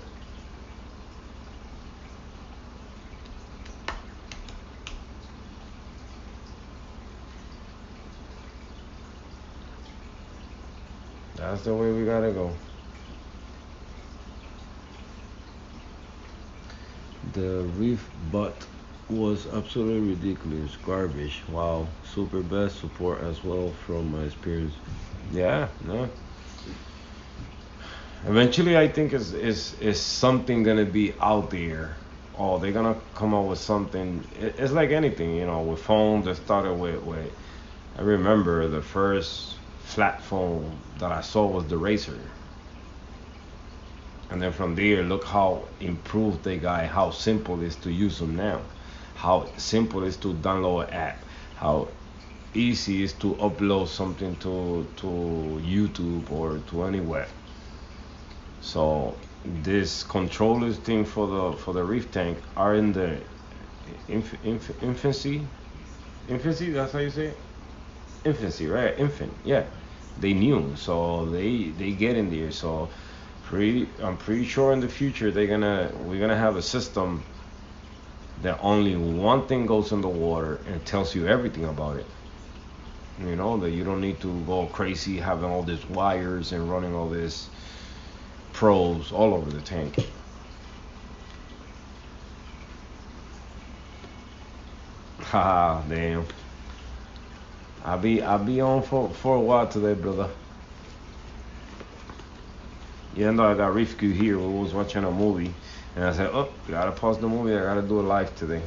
That's the way we gotta go. The reef butt was absolutely ridiculous, garbage. Wow, super best support as well from my experience. Yeah, no. Eventually, I think is something gonna be out there. Oh, they're gonna come up with something. It's like anything, with phones. That started with. I remember the first flat phone that I saw was the Racer, and then from there, look how improved they got. How simple it is to use them now. How simple it is to download an app. How easy it is to upload something to YouTube or to anywhere. So this controllers thing for the reef tank are in the infancy. Infancy, that's how you say it? Infancy, right? Infant, yeah. They new, so they get in there. So I'm pretty sure in the future we're gonna have a system that only one thing goes in the water and tells you everything about it. That you don't need to go crazy having all these wires and running all this probes all over the tank. Haha, damn. I'll be on for a while today, brother. Yeah, no, I got Rifku here. We was watching a movie, and I said, "Oh, gotta pause the movie. I gotta do a live today."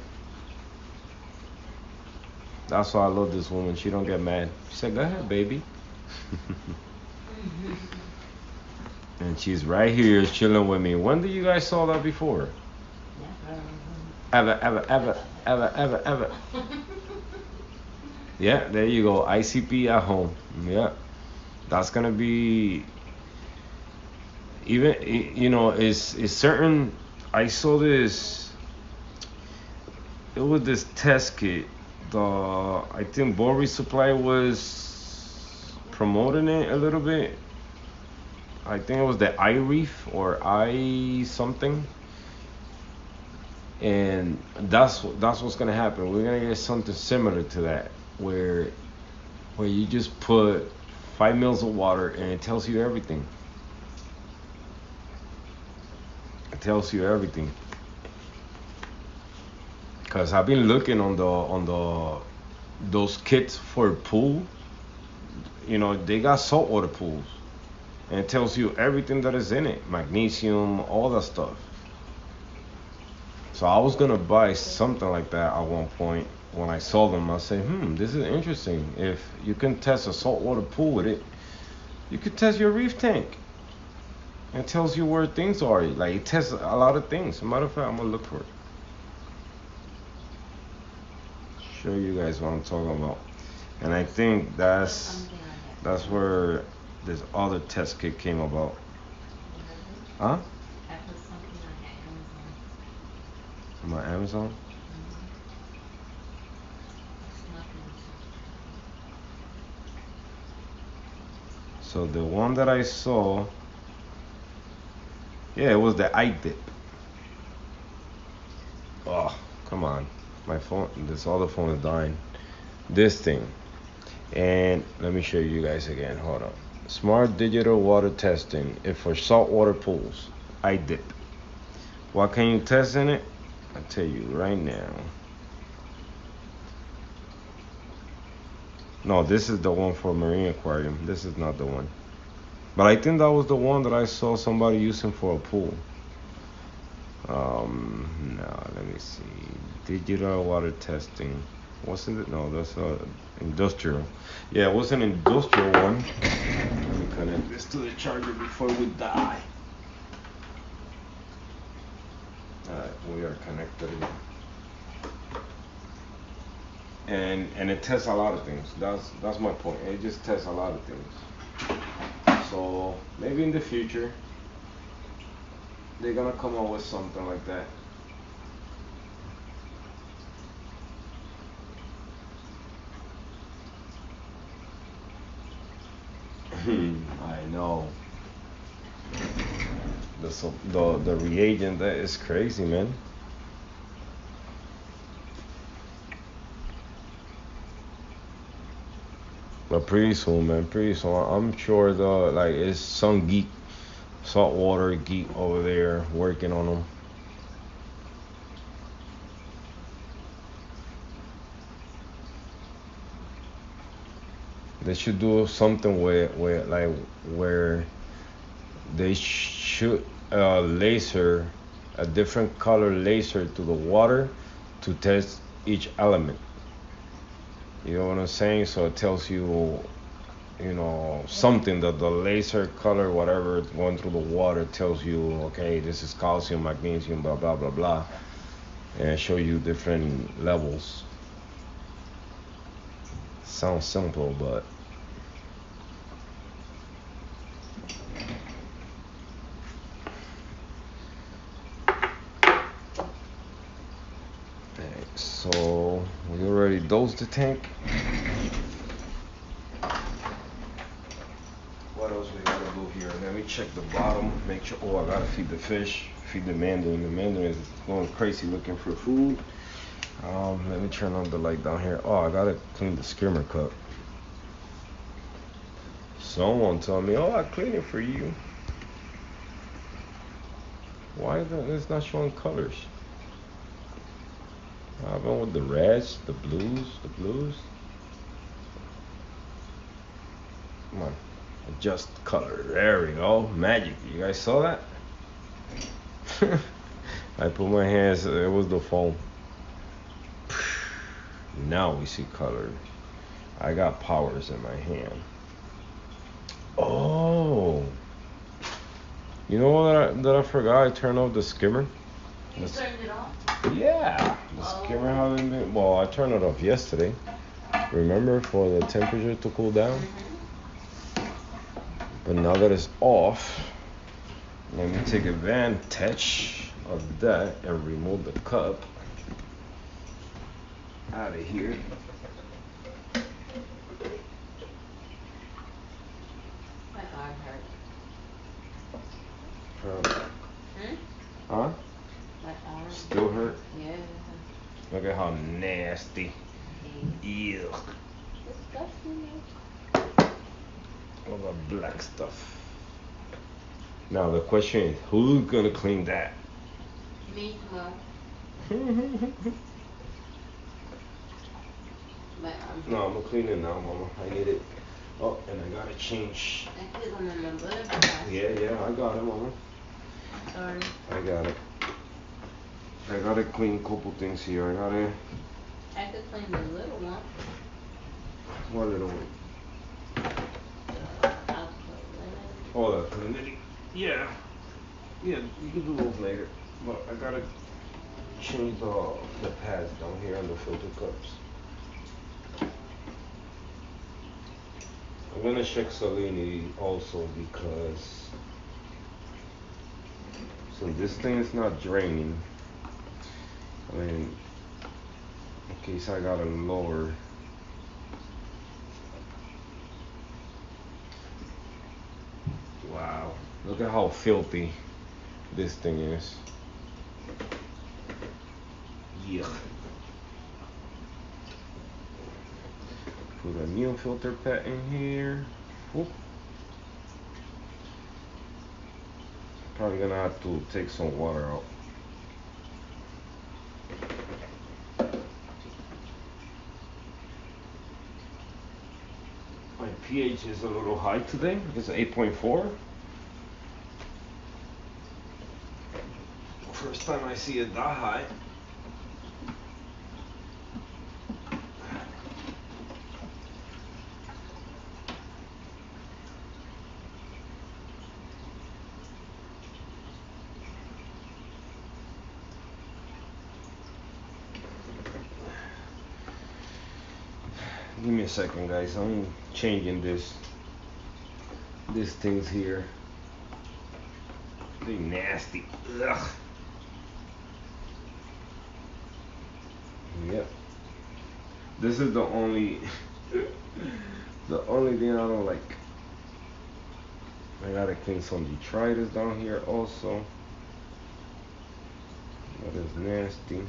That's why I love this woman. She don't get mad. She said, "Go ahead, baby." And she's right here chilling with me. When did you guys saw that before? Ever, ever, ever, ever, ever, ever. Yeah, there you go. ICP at home. Yeah, that's gonna be even. Is certain. I saw this. It was this test kit. I think Boris Supply was promoting it a little bit. I think it was the iReef or I something, and that's what's gonna happen. We're gonna get something similar to that, where you just put 5 mils of water and it tells you everything. It tells you everything. Cause I've been looking on the those kits for pool. They got saltwater pools, and it tells you everything that is in it, magnesium, all that stuff. So I was gonna buy something like that at one point. When I saw them, I said, this is interesting. If you can test a saltwater pool with it, you could test your reef tank. It tells you where things are. Like it tests a lot of things. As a matter of fact, I'm gonna look for it. Show you guys what I'm talking about. And I think that's where this other test kit came about. Huh? I put something on My Amazon? So the one that I saw, yeah, it was the iDip. Oh, come on. My phone, this other phone is dying. This thing. And let me show you guys again. Hold on. Smart digital water testing. If for saltwater pools, I dip. What can you test in it? I'll tell you right now. No, this is the one for marine aquarium. This is not the one. But I think that was the one that I saw somebody using for a pool. No, let me see. Digital water testing. Wasn't it? No, that's industrial. Yeah, it was an industrial one. Let me connect this to the charger before we die. Alright, we are connected again. And it tests a lot of things. That's my point. It just tests a lot of things. So maybe in the future they're gonna come up with something like that. I know. The reagent that is crazy, man. But pretty soon, man. Pretty soon, I'm sure the like it's some geek, saltwater geek over there working on them. They should do something where they shoot a laser, a different color laser to the water to test each element. You know what I'm saying? So it tells you, something that the laser color, whatever, going through the water tells you, okay, this is calcium, magnesium, blah, blah, blah, blah, and show you different levels. Sounds simple, but so we already dosed the tank. What else we gotta do here? Let me check the bottom, make sure. Oh, I gotta feed the fish, feed the mandarin. The mandarin is going crazy looking for food. Let me turn on the light down here. Oh, I gotta clean the skimmer cup. Someone told me, oh, I cleaned it for you. Why is that? It's not showing colors. I've been with the reds, the blues. Come on, adjust color. There we go. Magic. You guys saw that? I put my hands. It was the foam. Now we see color. I got powers in my hand. Oh, you know what? That I forgot. I turned off the skimmer. You turned it off? Yeah, the skimmer haven't been. Well, I turned it off yesterday. Remember, for the temperature to cool down. But now that it's off, let me take advantage of that and remove the cup out of here. My arm hurt. Huh? My arm. Still hurt? Yeah. Look at how nasty. Ew. Disgusting. All the black stuff. Now the question is, who's gonna clean that? Me tomorrow. My arm. No, I'm gonna clean it now, Mama. I need it. Oh, and I gotta change. I feel on my butt. Yeah, I got it, Mama. Sorry. I got it. I gotta clean a couple things here. I could clean the little one. What little one? Oh, the cleaning. Yeah. Yeah, you can do those later. But I gotta change the pads down here on the filter cups. I'm gonna check salinity also because so this thing is not draining. I mean, in case I gotta lower. Wow, look at how filthy this thing is. Yuck. Put a new filter pad in here. Whoop. Probably gonna have to take some water out. My pH is a little high today. It's 8.4. First time I see it that high. Give me a second, guys. I'm changing these things here. They nasty. Ugh. Yep. This is the only the only thing I don't like. I gotta clean some detritus down here also. That is nasty.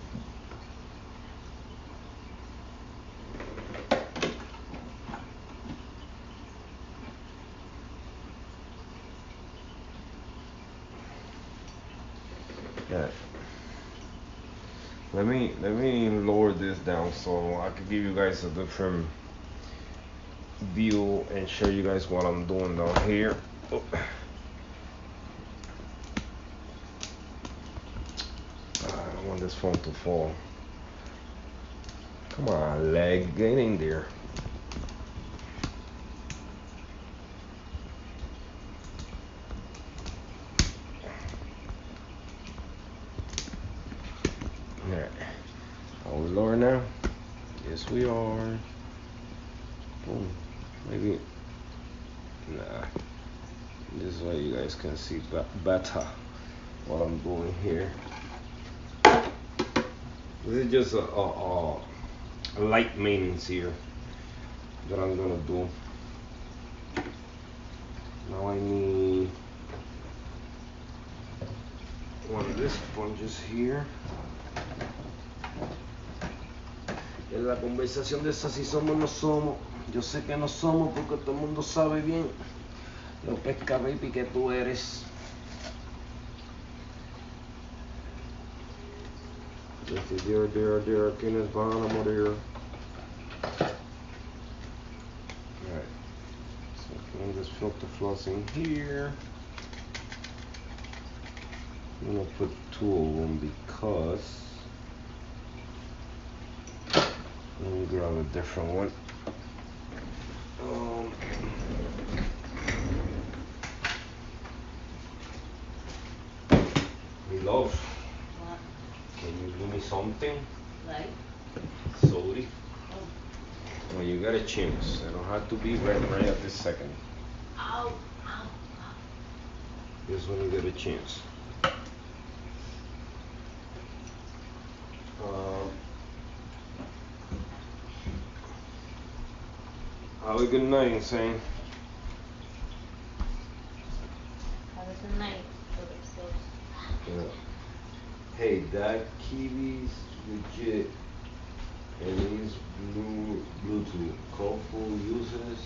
Yeah. Let me lower this down so I can give you guys a different view and show you guys what I'm doing down here. Oh. I don't want this phone to fall. Come on, leg, get in there. Alright. Are we lower now? Yes, we are. Boom. Maybe. Nah. This is why you guys can see better what I'm doing here. This is just a light maintenance here that I'm gonna do. Now I need one of these sponges here. En la conversación de esa si somos no somos. Yo sé que no somos porque todo el mundo sabe bien lo pescarripi que tú eres. This is dear, Kenneth Bonham there. Alright, so putting this filter floss in here. I'm gonna put 2 of them because let me grab a different one. My love, What? can you do me something? Like? Sorry. Oh. When you got a chance, it don't have to be right at this second. Ow, ow, ow. Just when you get a chance. Have a good night, Insane. Have a good night. Yeah. Hey, that kiwi's legit, and these Bluetooth. Kofu uses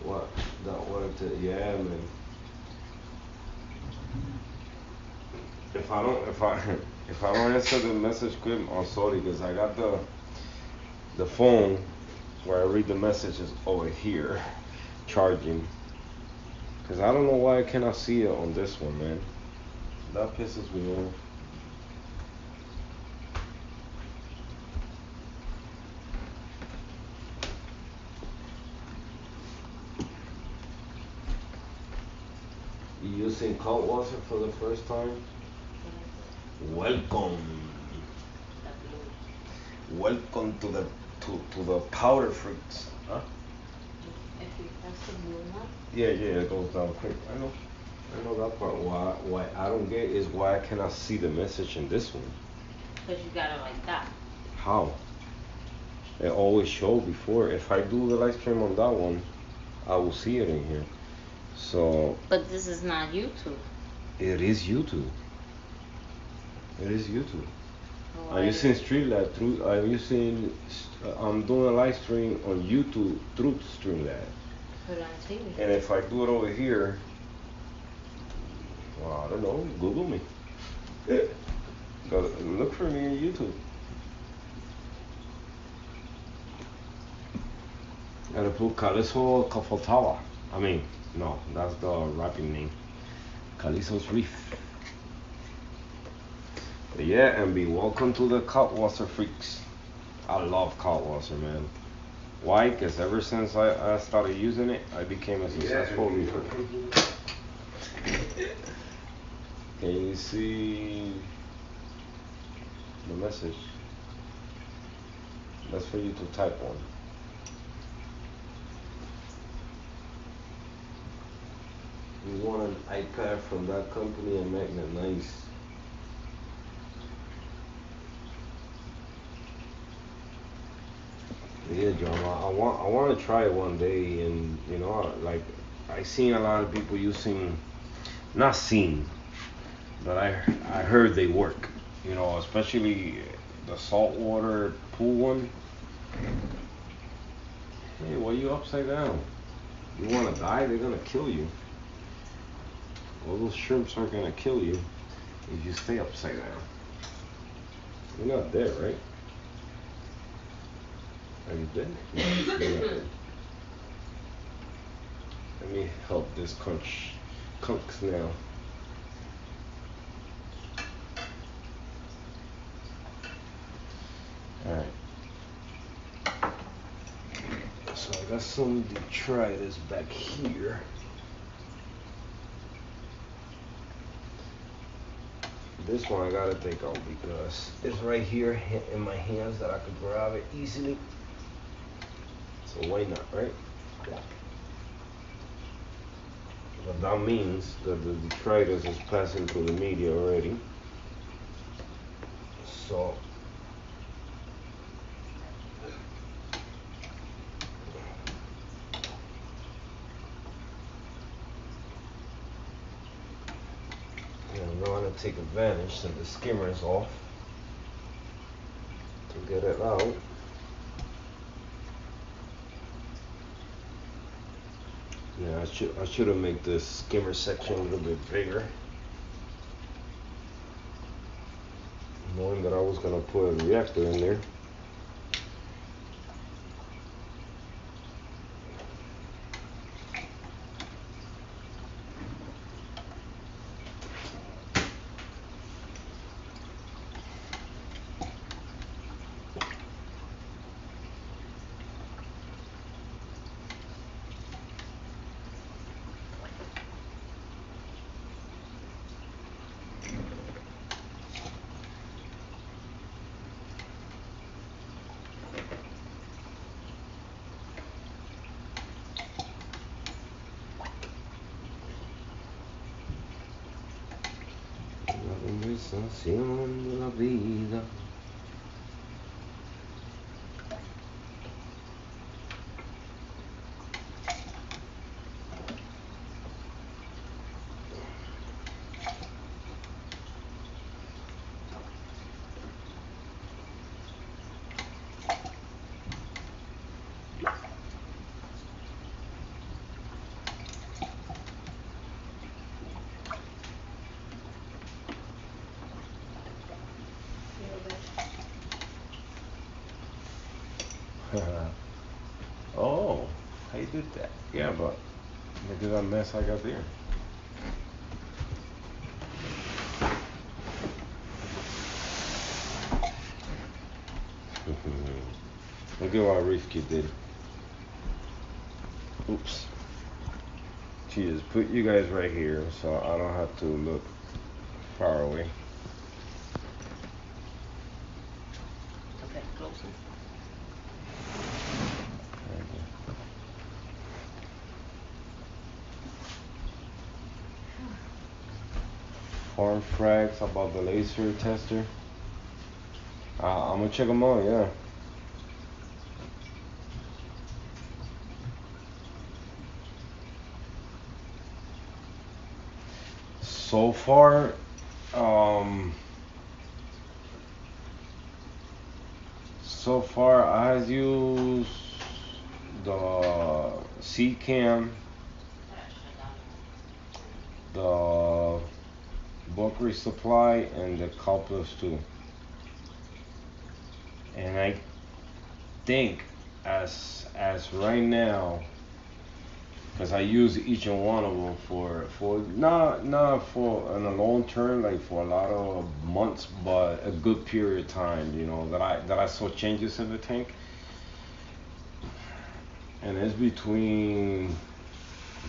what? That wanted to, yeah, man. If I don't, if I don't answer the message quick, I'm sorry, because I got the phone where I read the messages over here, charging. Because I don't know why I cannot see it on this one, man. That pisses me off. You using cold water for the first time? Welcome. Welcome to the powder freaks. Huh? If you press the blue one. Yeah, it goes down quick. I know that part. Why I don't get is why I cannot see the message in this one. Because you got it like that. How? It always show before. If I do the live stream on that one, I will see it in here. So. But this is not YouTube. It is YouTube. It is YouTube. Why? I'm using Streamlab through. I'm doing a live stream on YouTube through Streamlab. Put it on TV. And if I do it over here, well, don't know. Google me. Go look for me on YouTube. Gotta put Calizo Cafaltala. I mean, no, that's the rapping name. Calizo's Reef. But yeah, and be welcome to the Cutwater Freaks. I love Cutwater, man. Why? Because ever since I started using it, I became a successful reefer. Can you see the message? That's for you to type on. You want an iPad from that company and make it nice. Yeah, John. I want to try it one day, and like I seen a lot of people using, not seen, but I heard they work. Especially the saltwater pool one. Hey, why are you upside down? You want to die? They're gonna kill you. All those shrimps are gonna kill you if you stay upside down. You're not dead, right? Are you dead? No, you're not dead. Let me help this kunks now. All right. So I got some detritus back here. This one I gotta take out because it's right here in my hands that I could grab it easily. So why not, right? But that means that the detritus is passing through the media already. So I'm going to take advantage since the skimmer is off to get it out. Yeah, I should have made this skimmer section a little bit bigger, knowing that I was gonna put a reactor in there. La conversación de la vida. Oh, how you did that? Yeah, but look at that mess I got there. Look at what Reef Kid did. Oops. She just put you guys right here so I don't have to look far away. Okay, closer. Farm frags about the laser tester. I'm gonna check them out, yeah. So far, um, I has used the C cam, the bulk resupply and the Cal Plus 2. And I think as right now, because I use each and one of them for not for in a long term, like for a lot of months, but a good period of time, that I saw changes in the tank. And it's between,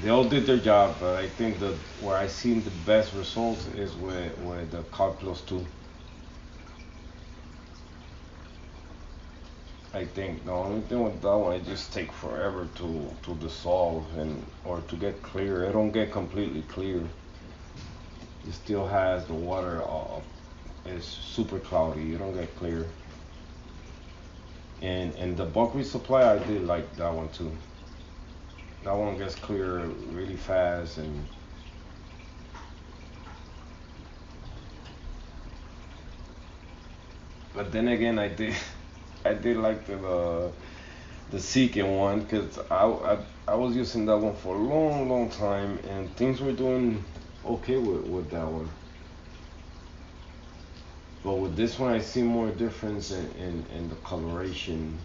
they all did their job, but I think that where I seen the best results is with the Car Plus 2. I think the only thing with that one, it just take forever to dissolve and or to get clear. It don't get completely clear. It still has the water. It's super cloudy. You don't get clear. And the bulk resupply, I did like that one too. That one gets clear really fast and but then again, I did like the Seeking one because I was using that one for a long time and things were doing okay with that one. But with this one, I see more difference in the coloration,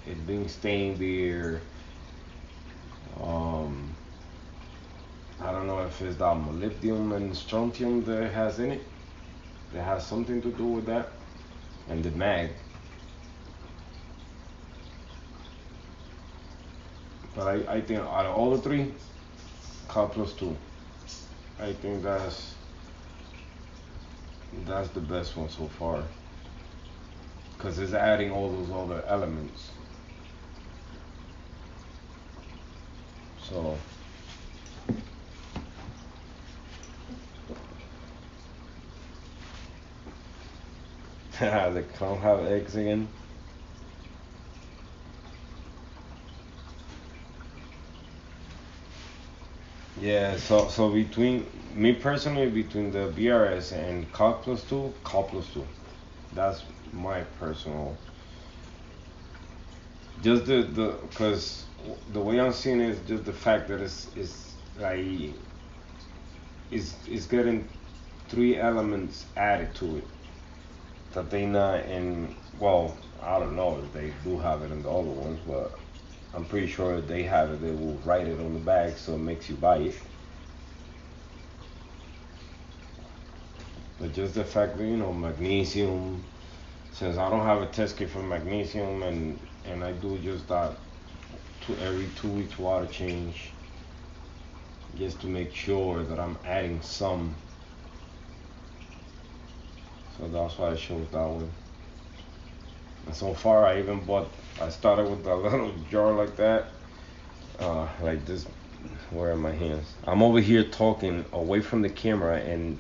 it being stained there. Um, I don't know if it's that molybdenum and strontium that it has in it. That has something to do with that. And the mag. But I think out of all the three, Car Plus 2. I think that's the best one so far. Because it's adding all those other elements. So they can't have eggs again. Yeah, so between me personally, between the BRS and Cal Plus 2, Cal Plus 2. That's my personal. Just the because the way I'm seeing it is just the fact that it's like it's getting three elements added to it that they not in. Well, I don't know if they do have it in the other ones, but I'm pretty sure if they have it, they will write it on the bag so it makes you buy it. But just the fact that magnesium, since I don't have a test kit for magnesium and I do just that every 2 weeks water change just to make sure that I'm adding some. So that's why I chose that one. And so far I started with a little jar like that, like this. Where are my hands? I'm over here talking away from the camera and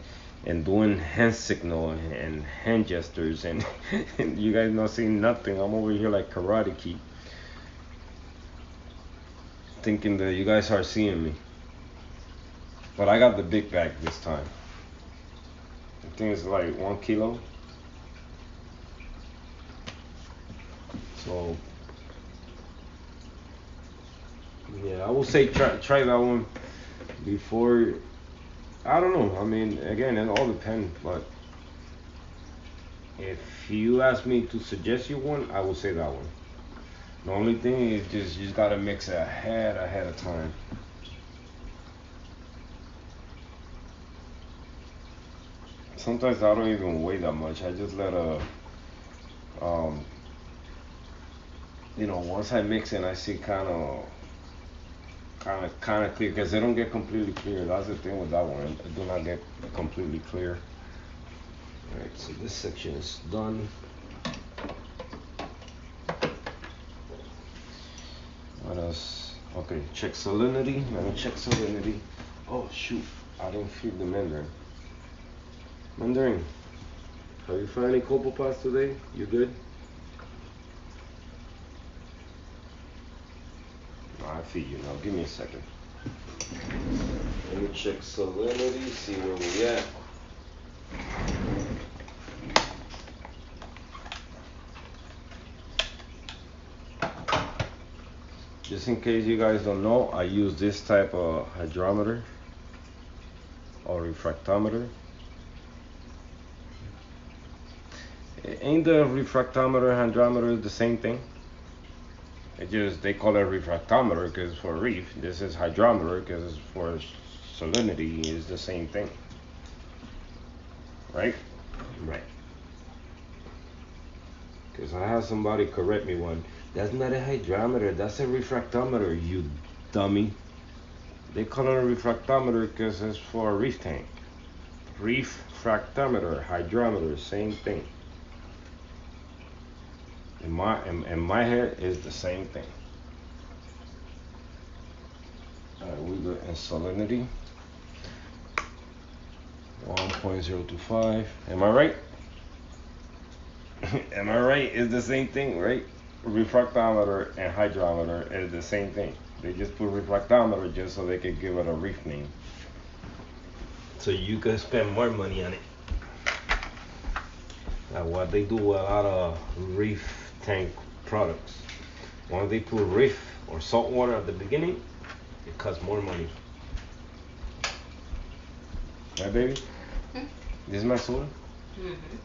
doing hand signal and hand gestures and you guys not seeing nothing. I'm over here like Karate Kid, thinking that you guys are seeing me. But I got the big bag this time. I think it's like 1 kilo. So yeah, I will say try that one before. I don't know. I mean, again, it all depends. But if you ask me to suggest you one, I will say that one. The only thing is just you just gotta mix it ahead of time. Sometimes I don't even weigh that much. I just let um once I mix it, I see kind of clear because they don't get completely clear. That's the thing with that one. It do not get completely clear. All right, so this section is done. What else? Okay, check salinity. Let me check salinity. Oh shoot, I didn't feed the Mandarin. Mandarin, have you found any copepods today? You good? No, I feed you now. Give me a second. Let me check salinity, see where we at. Just in case you guys don't know, I use this type of hydrometer or refractometer. Ain't the refractometer and hydrometer the same thing? It just they call it refractometer because it's for reef. This is hydrometer because it's for salinity. Is the same thing, right? Right. Because I had somebody correct me one. That's not a hydrometer. That's a refractometer. You dummy. They call it a refractometer because it's for a reef tank. Refractometer, hydrometer, same thing. In my head is the same thing. Alright, we got in salinity 1.025. Am I right? Am I right? It's the same thing, right? Refractometer and hydrometer is the same thing. They just put refractometer just so they could give it a reef name. So you can spend more money on it. Like what they do with a lot of reef tank products. Once they put reef or salt water at the beginning, it costs more money. Right, baby? Hmm? This is my soda? Mm-hmm.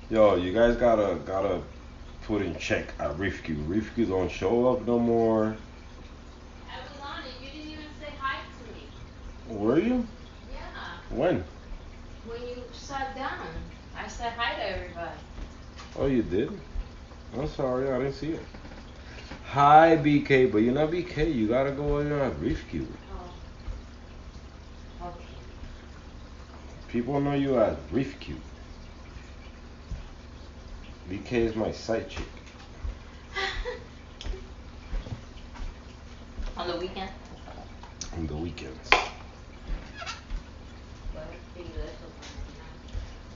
Yo, you guys gotta put in check at Reefq. Reefq don't show up no more. I was on it. You didn't even say hi to me. Were you? Yeah. When? When you sat down, I said hi to everybody. Oh, you did? I'm sorry, I didn't see it. Hi, BK, but you're not BK. You gotta go in at Reefq. Oh. Okay. People know you as Reefq. BK is my side chick. On the weekend? On the weekends.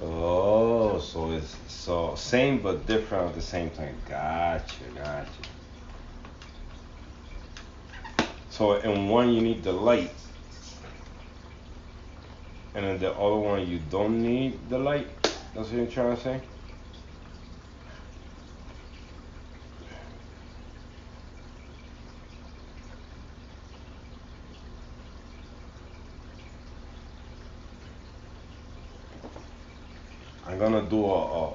Oh, so it's so same but different at the same time. Gotcha, gotcha. So in one you need the light, and in the other one you don't need the light. That's what you're trying to say? I'm gonna do a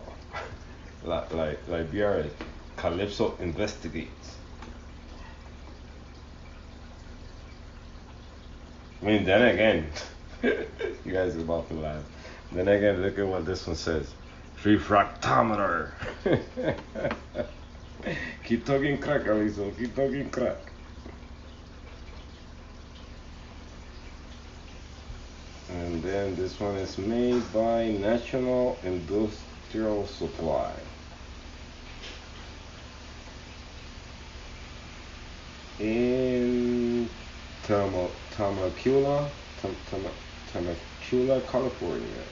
like BRS. Calypso investigates. I mean, then again, you guys are about to laugh. Then again, look at what this one says. Refractometer. Keep talking crack, Aliso. Keep talking crack. And then this one is made by National Industrial Supply. In Temecula, Temecula, California.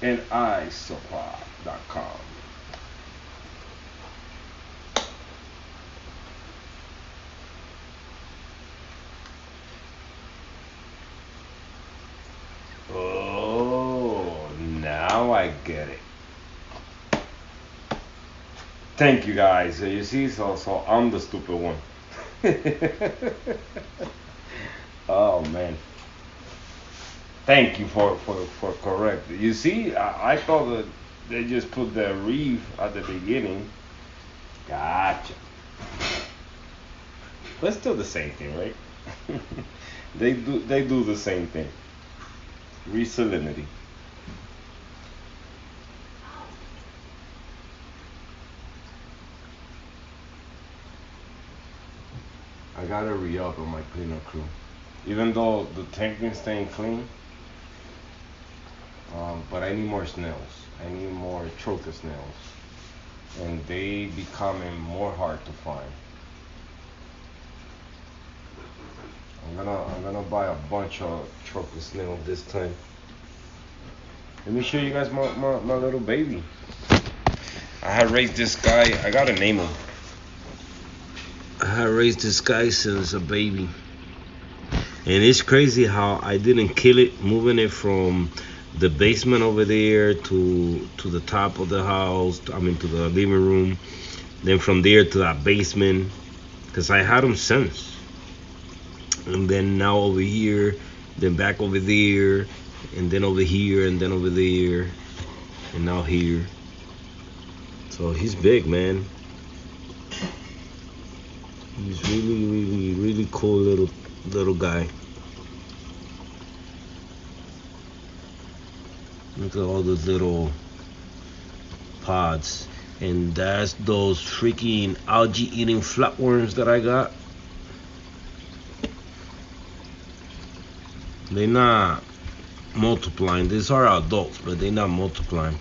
And iSupply.com. Oh, now I get it. Thank you guys. You see, so I'm the stupid one. Oh man. Thank you for correct. You see, I thought that they just put the reef at the beginning. Gotcha. But it's still the same thing, right? They do the same thing. Resalinity. I gotta re-up on my cleanup crew. Even though the tank is staying clean, but I need more snails. I need more troca snails, and they becoming more hard to find. I'm gonna buy a bunch of troca snails this time. Let me show you guys my little baby. I had raised this guy. I gotta name him. I had raised this guy since a baby. And it's crazy how I didn't kill it, moving it from the basement over there to the top of the house. I mean, to the living room. Then from there to that basement, because I had them since. And then now over here, then back over there, and then over here, and then over there, and now here. So he's big, man. He's really, really, really cool little guy. Look at all those little pods. And that's those freaking algae eating flatworms that I got. They're not multiplying. These are adults, but they're not multiplying.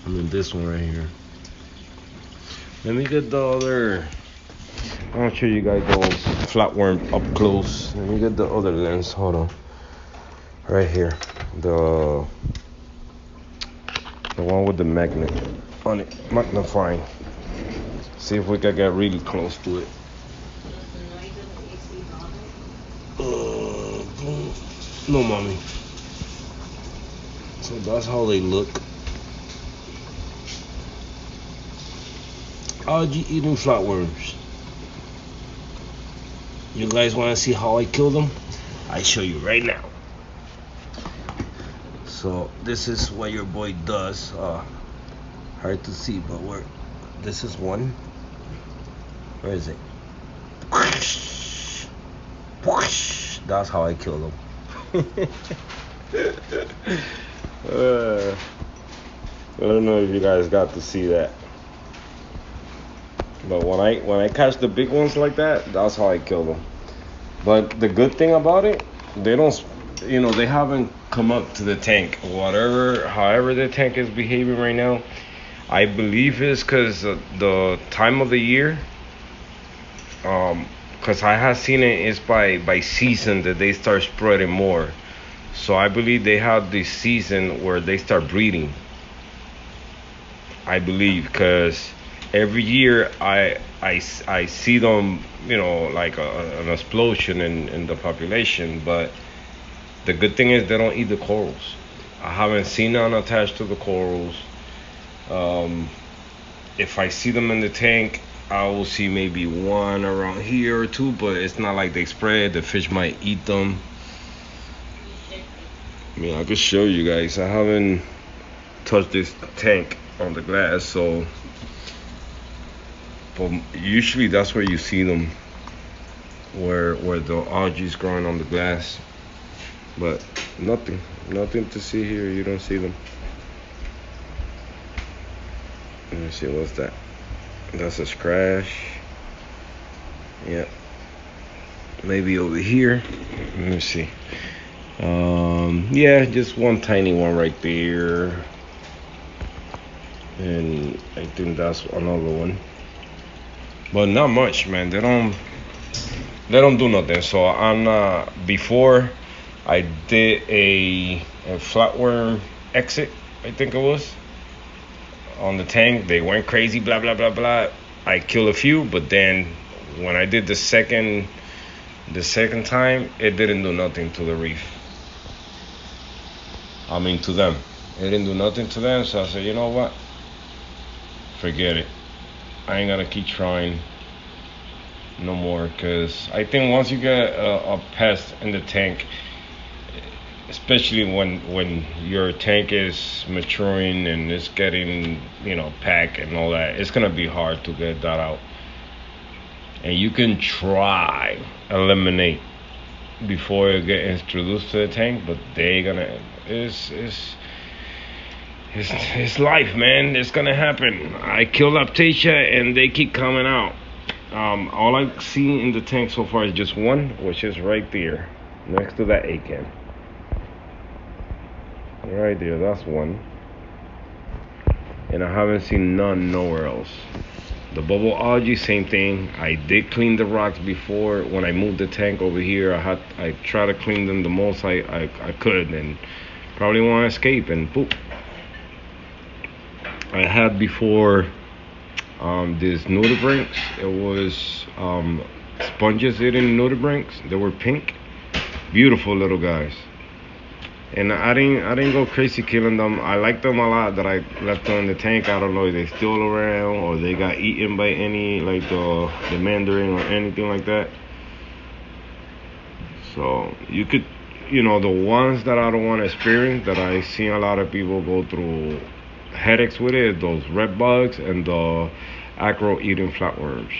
I mean, this one right here. Let me get the other. I'll show you guys those flatworm up close. Let me get the other lens. Hold on. Right here. The one with the magnet on it. Magnifying. See if we can get really close to it. No, mommy. So that's how they look. Algae eating flatworms. You guys want to see how I kill them? I show you right now. So this is what your boy does. Hard to see, but this is one. Where is it? That's how I kill them. I don't know if you guys got to see that. But when I catch the big ones like that, that's how I kill them. But the good thing about it, they don't, they haven't come up to the tank. However the tank is behaving right now, I believe is because the time of the year. Because I have seen it is by season that they start spreading more. So I believe they have this season where they start breeding. I believe because every year I see them, like an explosion in the population. But the good thing is they don't eat the corals. I haven't seen none attached to the corals. If I see them in the tank, I will see maybe one around here or two, but it's not like they spread. The fish might eat them. I mean, I could show you guys. I haven't touched this tank on the glass, so. But usually that's where you see them, where the algae is growing on the glass. But nothing to see here. You don't see them. Let me see, what's that? That's a scratch. Yep. Maybe over here. Let me see. Yeah, just one tiny one right there. And I think that's another one. But not much, man. They don't do nothing. So before I did a flatworm exit, I think it was. On the tank, they went crazy, blah blah blah blah. I killed a few, but then when I did the second time, it didn't do nothing to the reef. I mean, to them, it didn't do nothing to them. So I said, you know what? Forget it. I ain't gonna keep trying no more, because I think once you get a pest in the tank, especially when your tank is maturing and it's getting, packed and all that, it's gonna be hard to get that out. And you can try eliminate before you get introduced to the tank, but they gonna it's life, man. It's gonna happen. I killed Aptasia and they keep coming out. All I've seen in the tank so far is just one, which is right there next to that A-can. Right there, that's one. And I haven't seen none nowhere else. The bubble algae, same thing. I did clean the rocks before. When I moved the tank over here, I tried to clean them the most I could, and probably want to escape, and poop. I had before these nudibranchs. It was sponges eating nudibranchs. They were pink, beautiful little guys. And I didn't go crazy killing them. I like them a lot that I left them in the tank. I don't know if they still around or they got eaten by any like the mandarin or anything like that. So you could, the ones that I don't want to experience that I seen a lot of people go through headaches with it, those red bugs and the acro eating flatworms.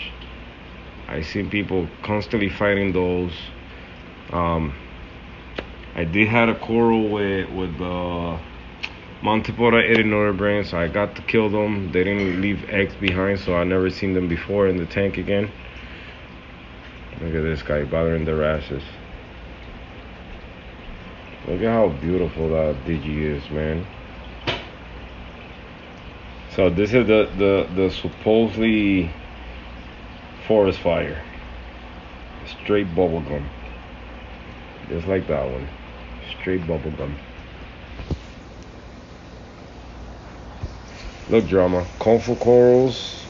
I seen people constantly fighting those. Um, I did have a coral with the Montipora erinora, so I got to kill them. They didn't leave eggs behind, so I never seen them before in the tank again. Look at this guy bothering the rashes. Look at how beautiful that Digi is, man. So this is the supposedly forest fire. Straight bubblegum. Just like that one. Straight bubblegum. Look, drama. Kung Fu corals.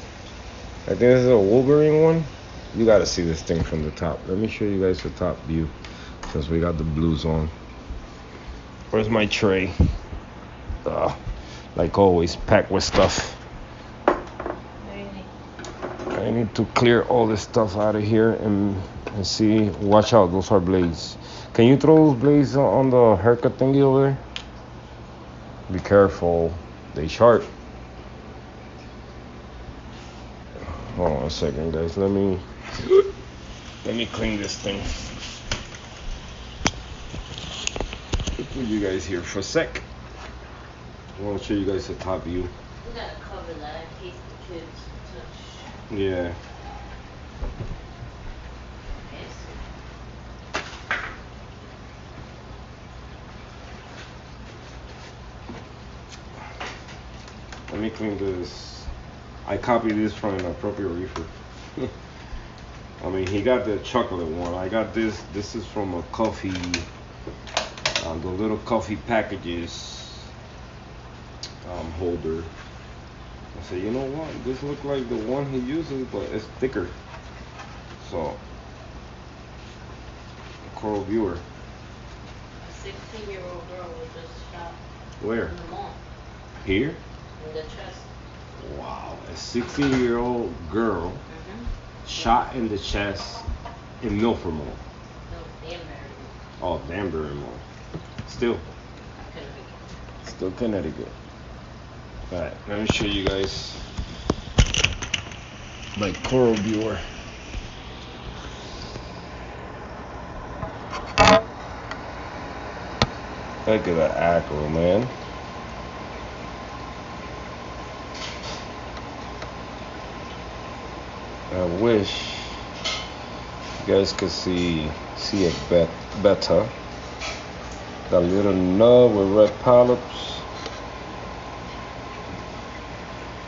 I think this is a Wolverine one. You gotta see this thing from the top. Let me show you guys the top view since we got the blues on. Where's my tray? Like always, packed with stuff. I need to clear all this stuff out of here and see. Watch out, those are blades. Can you throw those blades on the haircut thingy over there? Be careful, they sharp. Hold on a second, guys. Let me clean this thing. Put you guys here for a sec. I want to show you guys the top view. We gotta cover that in case the kids touch. Yeah. Let me clean this. I copied this from an appropriate reefer. I mean, he got the chocolate one. I got this. This is from a coffee. The little coffee packages holder. I said, you know what? This looks like the one he uses, but it's thicker. So, Coral Viewer. A 16-year-old girl was just shot. Where? In the mall. Here? In the chest. Wow, a 16-year-old girl shot in the chest in Milford Mall. No, Danbury. Oh, Danbury Mall. Still Connecticut. Alright, let me show you guys my Coral Viewer. Look at that acro, man. I wish you guys could see it better. Got a little nub with red polyps.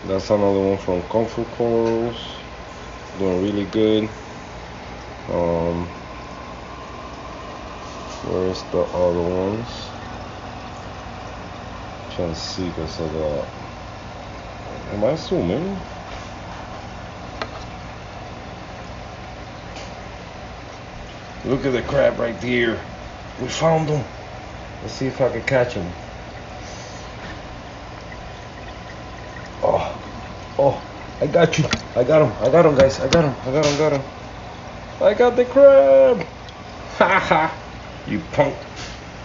That's another one from Kung Fu Corals. Doing really good. Where's the other ones? Trying to see because of the. Am I zooming? Look at the crab right there. We found him. Let's see if I can catch him. Oh, I got you. I got him, guys. I got him. I got the crab. Haha. You punk.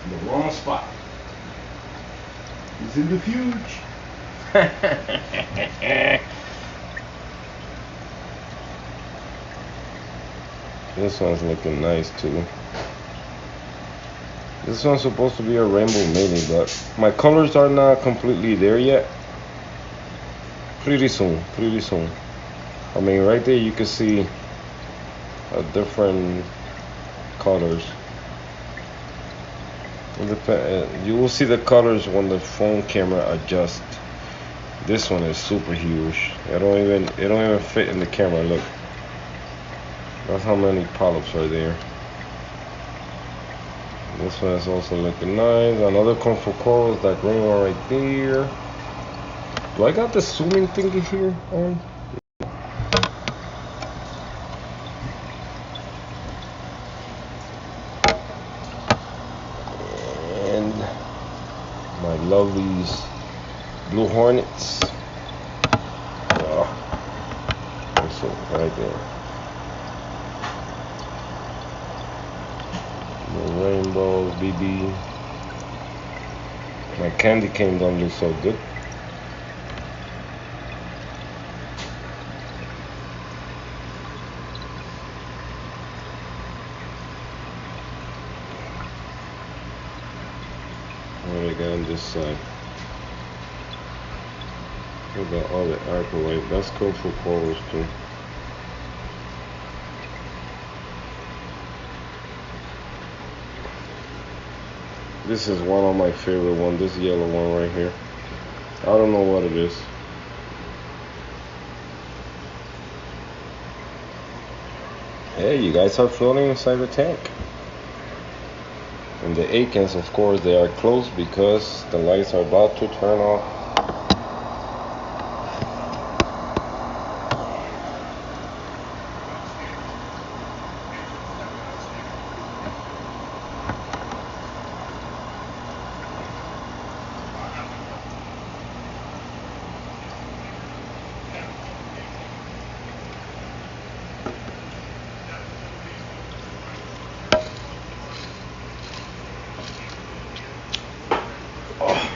The wrong spot. He's in the fuge. This one's looking nice too. This one's supposed to be a rainbow mini, but my colors are not completely there yet. Pretty soon. I mean, right there you can see different colors. You will see the colors when the phone camera adjusts. This one is super huge. It don't even fit in the camera. Look. That's how many polyps are there. This one is also looking nice. Another Kung Fu Coral is that green one right there. Do I got the zooming thingy here on? And Love these blue hornets. Oh, that's it right there. The rainbow BB. My candy cane don't look so good. What do I got on this side? We got all the acrylite. That's good for corals too. This is one of my favorite ones. This yellow one right here. I don't know what it is. Hey, you guys are floating inside the tank. And the Akins, of course, they are closed because the lights are about to turn off. Oh,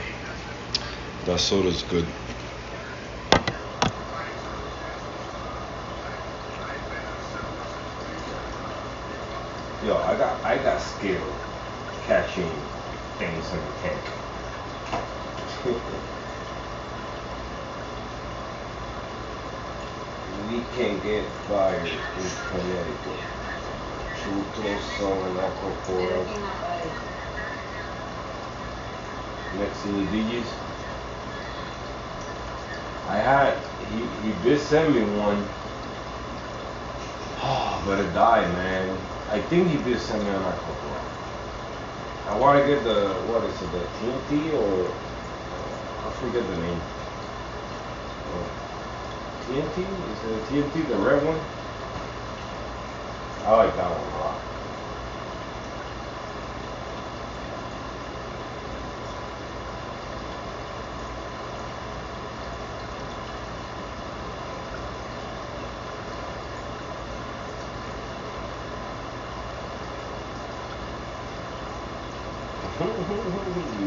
that soda's good. Yo, I got skill catching things in the tank. We can get fired in Connecticut. Chuto, Son, Aquapora. Next to the DJs. He did send me one. Oh, but it died, man. I think he did send me an Aquapora. I want to get the, what is it, the TNT or, I forget the name. TNT? Is it TNT, the red one? I like that one a lot.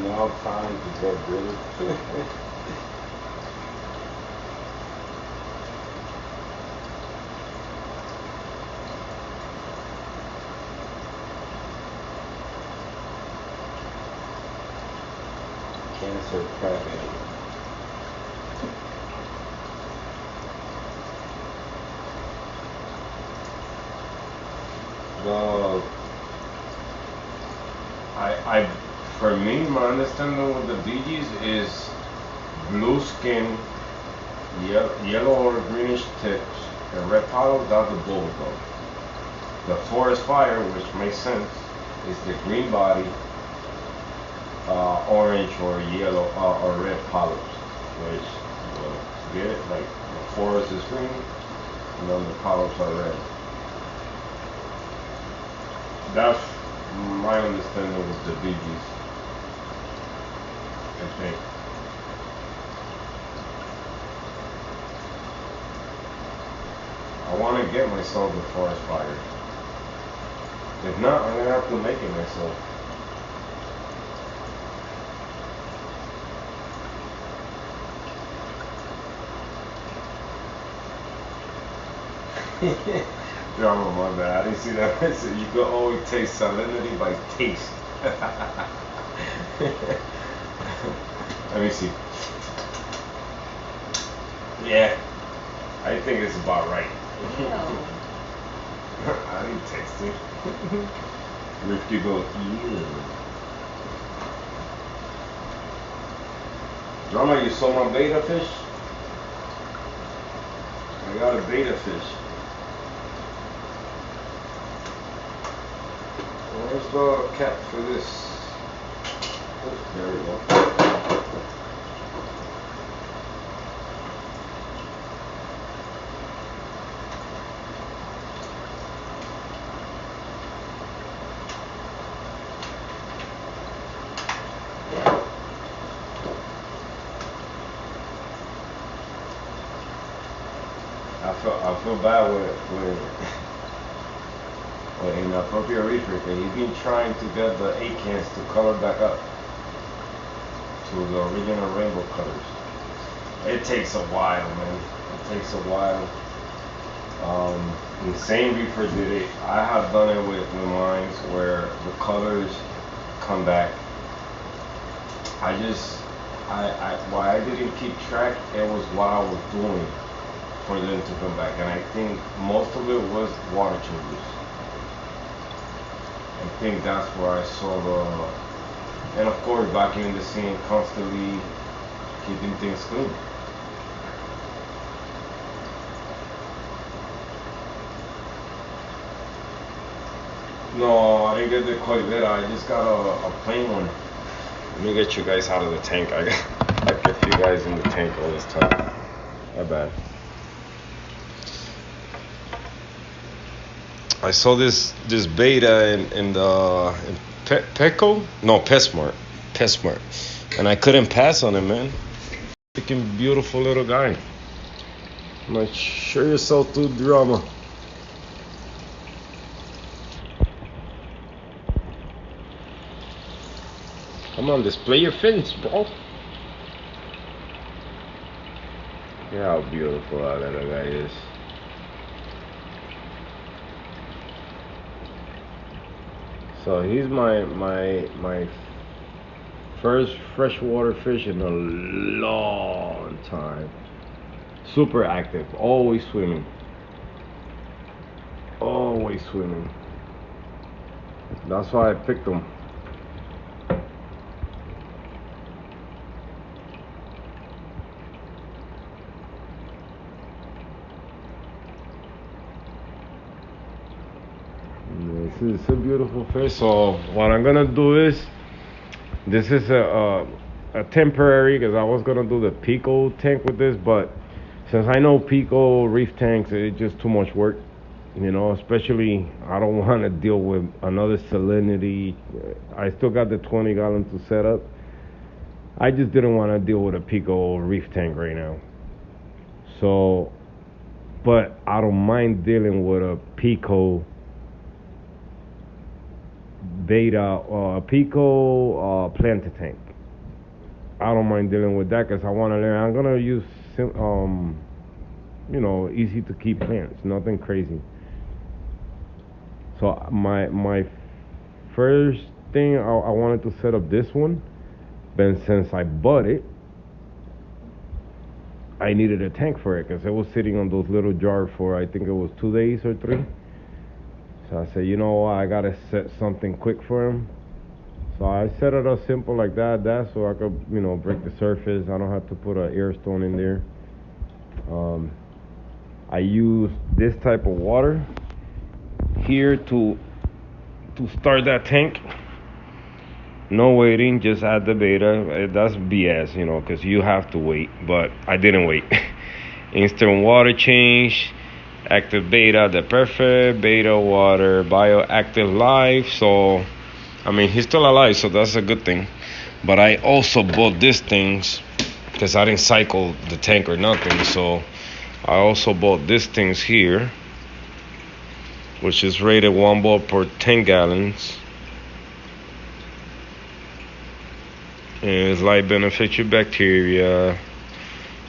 Now time to get rid of. Cancer pregnant. The I for me, my understanding with the DGs is blue skin, yellow or greenish tips, and red paddle. That's the bulldog. The forest fire, which makes sense, is the green body, orange or yellow or red polyps, which get it like the forest is green and then the polyps are red. That's my understanding with the BGs, I think. I want to get myself the forest fire. If not, I'm gonna have to make it myself. Drama, my bad. I didn't see that message. You can always taste salinity by taste. Let me see. Yeah, I think it's about right. I didn't taste it. Rifty goes, ew. Drama, you saw my beta fish? I got a beta fish. Where's the cap for this? Oh, there we go. I feel bad with with inappropriate reefer because he's been trying to get the 8 cans to color back up to the original rainbow colors. It takes a while, man. It takes a while. The same reefer did it. I have done it with mine where the colors come back. I just, why I didn't keep track, it was what I was doing for them to come back. And I think most of it was water changes. I think that's where I saw and of course vacuuming the scene constantly, keeping things clean. No, I didn't get the Corvette. I just got a plain one. Let me get you guys out of the tank. I kept you guys in the tank all this time. My bad. I saw this beta in Petco? No, PetSmart, and I couldn't pass on it, man. Freaking beautiful little guy. I'm like, show yourself to drama. Come on, display your fins, bro. Look at how beautiful that little guy is. So he's my first freshwater fish in a long time. Super active, always swimming. Always swimming. That's why I picked him. This is a beautiful fish. So what I'm gonna do is, this is a temporary, because I was gonna do the Pico tank with this, but since I know Pico reef tanks, it's just too much work. Especially I don't want to deal with another salinity. I still got the 20 gallon to set up. I just didn't want to deal with a Pico reef tank right now. So, but I don't mind dealing with a Pico beta Pico planter tank. I don't mind dealing with that because I want to learn. I'm gonna use easy to keep plants, nothing crazy. So my first thing, I wanted to set up this one, but since I bought it, I needed a tank for it because it was sitting on those little jars for, I think it was 2 days or 3. So I said, you know what, I gotta set something quick for him. So I set it up simple like that, so I could, break the surface. I don't have to put an air stone in there. I use this type of water here to start that tank. No waiting, just add the beta. That's BS, because you have to wait, but I didn't wait. Instant water change, active beta, the perfect beta water, bioactive life. So he's still alive, so that's a good thing. But I also bought these things because I didn't cycle the tank or nothing. So I also bought these things here, which is rated 1 ball per 10 gallons. And it's like beneficial bacteria.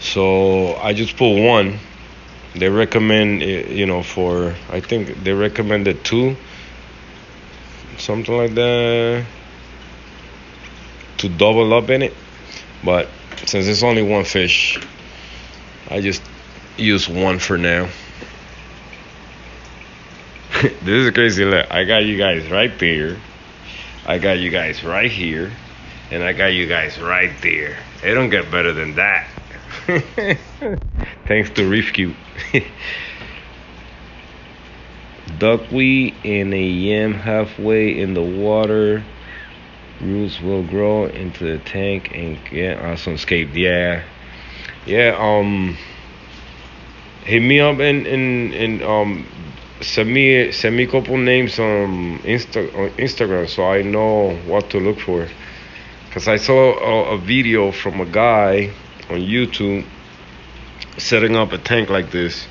So I just put 1. They recommend, I think they recommended 2, something like that, to double up in it. But since it's only 1 fish, I just use 1 for now. This is crazy. Look, I got you guys right there. I got you guys right here. And I got you guys right there. It don't get better than that. Thanks to Reef Cube. Duckweed and a yam halfway in the water. Roots will grow into the tank and get awesome scape. Yeah. Hit me up and send me a couple names on Instagram so I know what to look for. Because I saw a video from a guy on YouTube setting up a tank like this,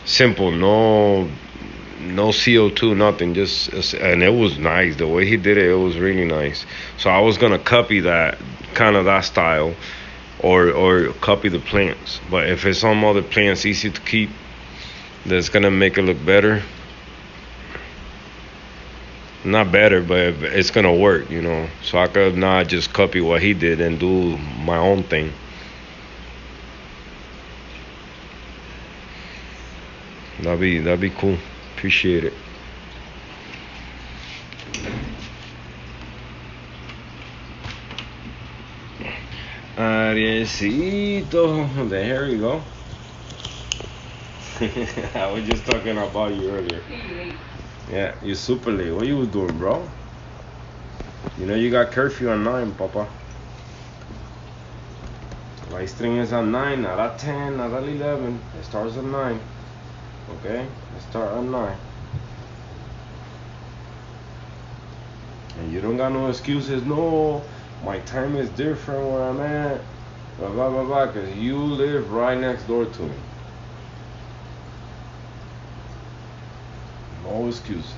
Simple, no CO2, nothing. And it was nice. The way he did it, it was really nice. So I was gonna copy that kind of that style, or copy the plants. But if it's some other plants easy to keep, that's gonna make it look better. Not better, but it's gonna work, you know. So I could not just copy what he did and do my own thing. That'd be cool. Appreciate it. Ariesito. There you go. I was just talking about you earlier. Yeah, you super late. What you was doing, bro? You know you got curfew at 9, papa. Live stream is at 9, not at 10, not at 11. It starts at 9. Okay? It starts at 9. And you don't got no excuses. No, my time is different where I'm at. Blah, blah, blah, blah. Because you live right next door to me. No excuses.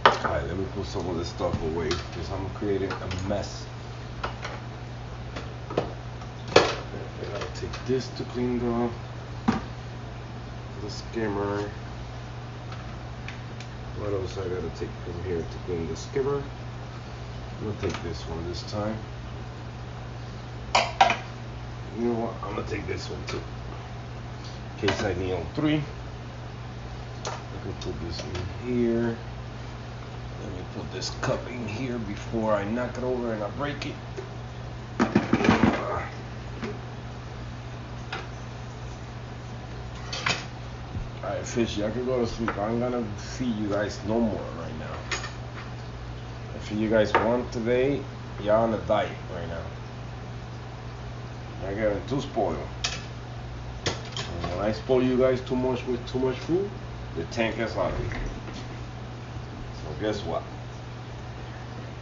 Alright, let me put some of this stuff away because I'm creating a mess. I gotta take this to clean the skimmer. What else I gotta take from here to clean the skimmer? I'm gonna take this one this time. You know what? I'm gonna take this one too. In case I need on 3. I can put this in here. Let me put this cup in here before I knock it over and I break it. Alright, fish, y'all can go to sleep. I'm gonna feed you guys no more right now. If you guys want today, y'all on a diet right now. I'm getting too spoiled. And when I spoil you guys too much with too much food, the tank is ugly. So guess what?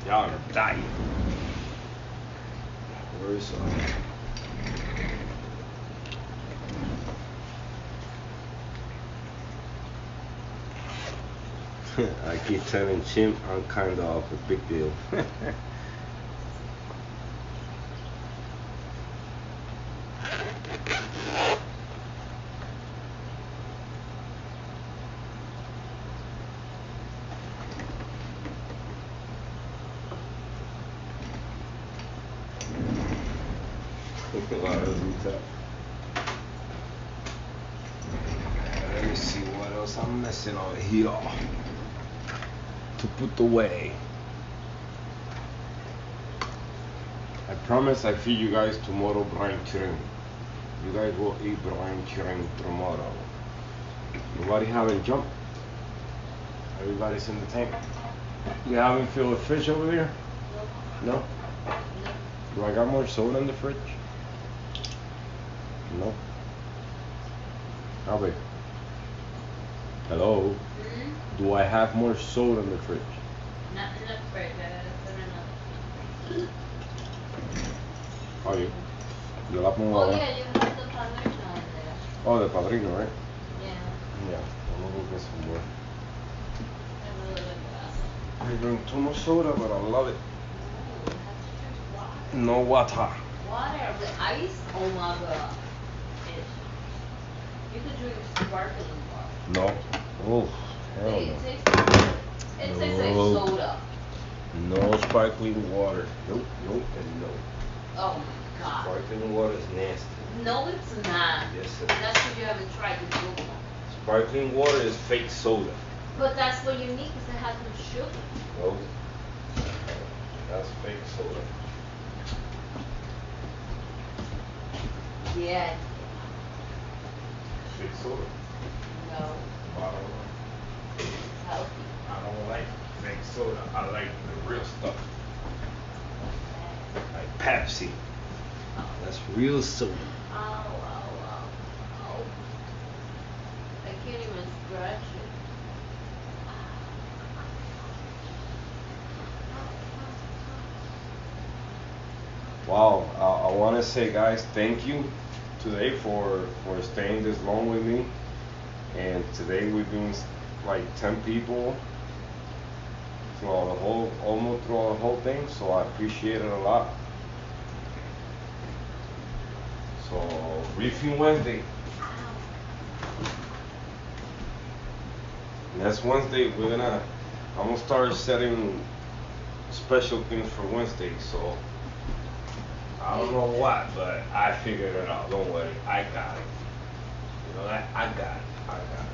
Y'all on a diet. Where's I keep telling Chimp I'm kind of a big deal. Let me see what else I'm missing on here to put away. I promise I feed you guys tomorrow brine chicken. You guys will eat brine chicken tomorrow. Nobody haven't jumped? Everybody's in the tank. You haven't filled a fish over there? No? Do I got more soda in the fridge? No. Albert. Hello? Do I have more soda in the fridge? Not in the fridge, I gotta put another. Are you? Yo la pongo Oh ahora. yeah, you have the padrino in there. Oh, the padrino, right? Yeah. Yeah. I'm gonna go get some more. I really like that. I drink too much soda, but I love it. Ooh, you have to drink water. No water. Water with ice? Oh my god. You could drink sparkling water. No. Oh, hell no. It tastes like No. soda. No sparkling water. Nope, nope, and no. Oh my god. Sparkling water is nasty. No, it's not. Yes, it is. That's because you haven't tried the good one. Sparkling water is fake soda. But that's what you need because it has no sugar. No. That's fake soda. Yeah. Fake soda. No. I don't like. It's healthy. I don't like fake soda. I like the real stuff. Like Pepsi. That's real soda. Ow, ow, ow, ow. I can't even stretch it. Wow, I want to say, guys, thank you today for staying this long with me. And today we've been like 10 people throughout the whole, almost throughout the whole thing. So I appreciate it a lot. So Reefing Wednesday. Next Wednesday I'm gonna start setting special things for Wednesday. So I don't know what, but I figured it out. Don't worry, I got it. You know that? I got it. I got it.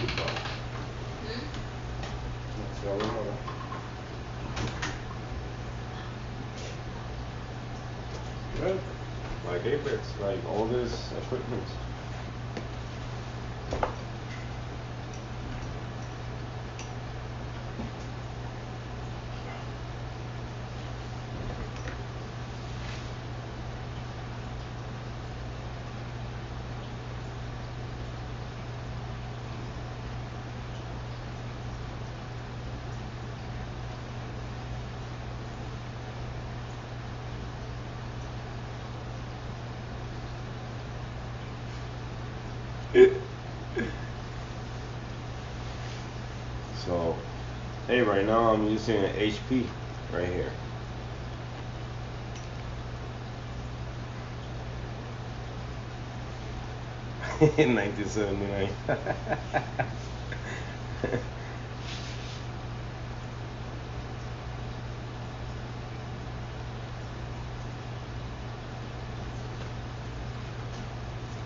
Hmm? That's all we know. Good. Like Apex, like all this equipment. So, hey, right now I'm using an HP right here. 1979.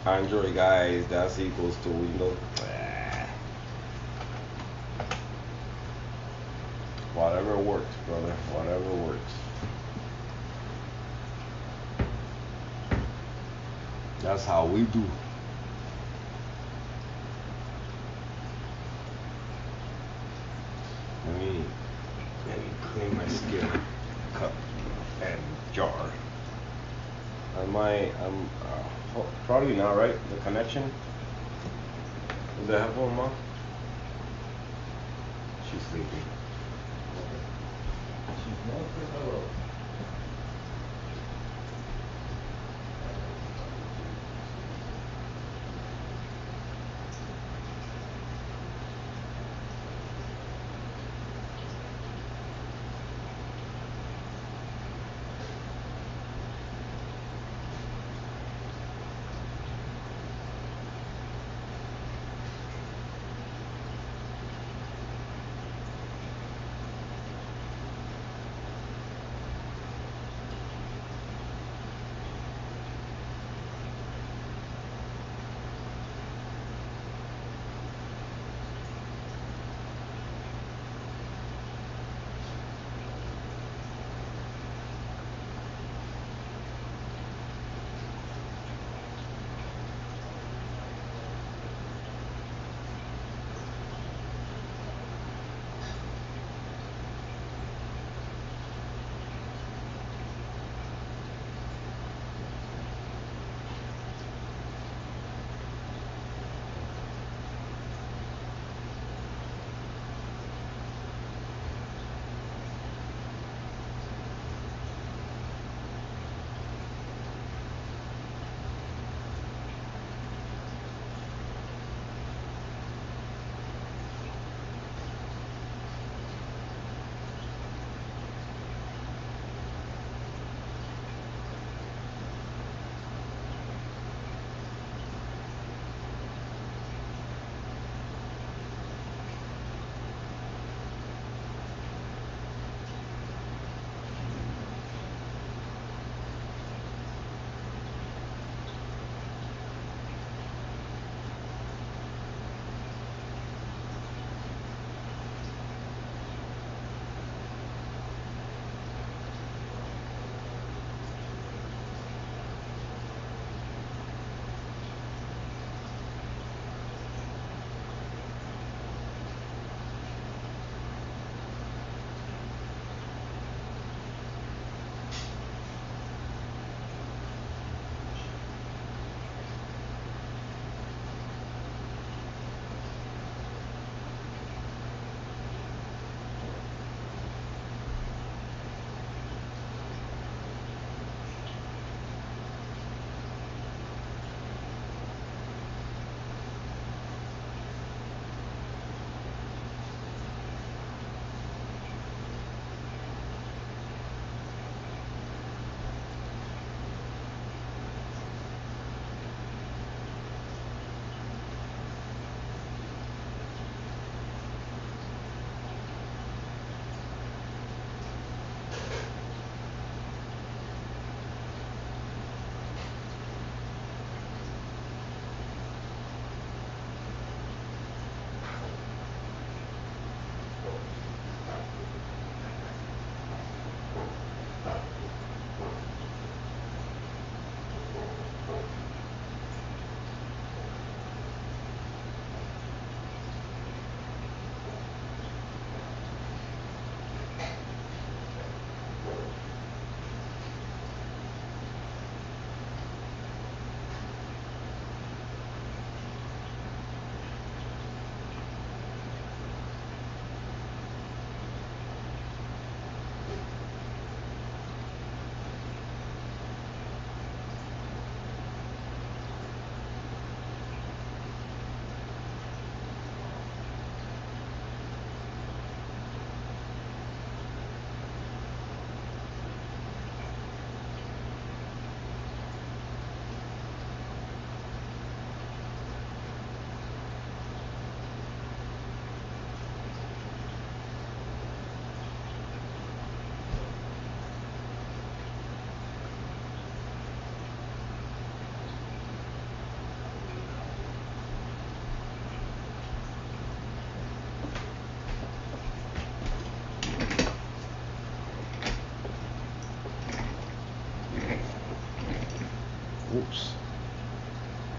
Android guys, that's equals to Windows. Whatever works, brother. Whatever works. That's how we do. Let me let me clean my skill cup and jar. Probably not right. The connection. Is that helpful, mom? She's sleeping. She's not for hello.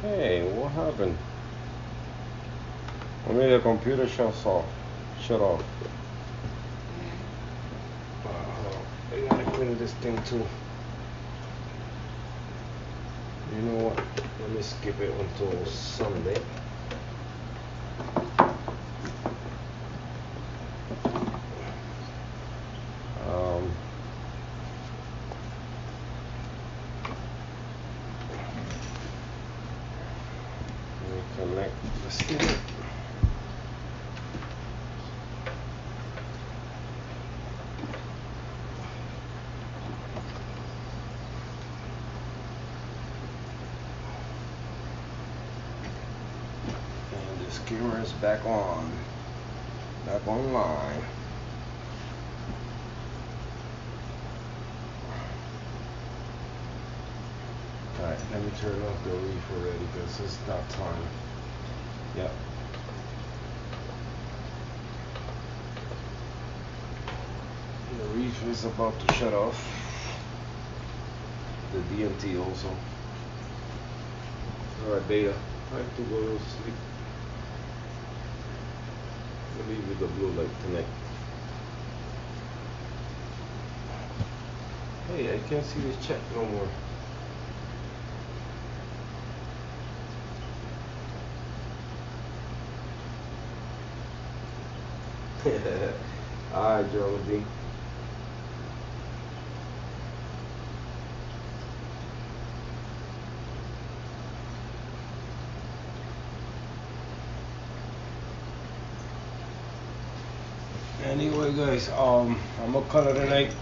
Hey, what happened? Maybe the computer shuts off. Shut off. I gotta clean this thing too. You know what? Let me skip it until Sunday. Um, Let me connect the stick. And the skimmer is back on. Back online. Alright, let me turn off the reef already because it's that time. Yep. The reef is about to shut off. The DMT also. Alright, data. Time to go to sleep. I'll leave with the blue light tonight. Hey, I can't see this chat no more. Alright, Joe D. Anyway, guys, I'm gonna call it a night.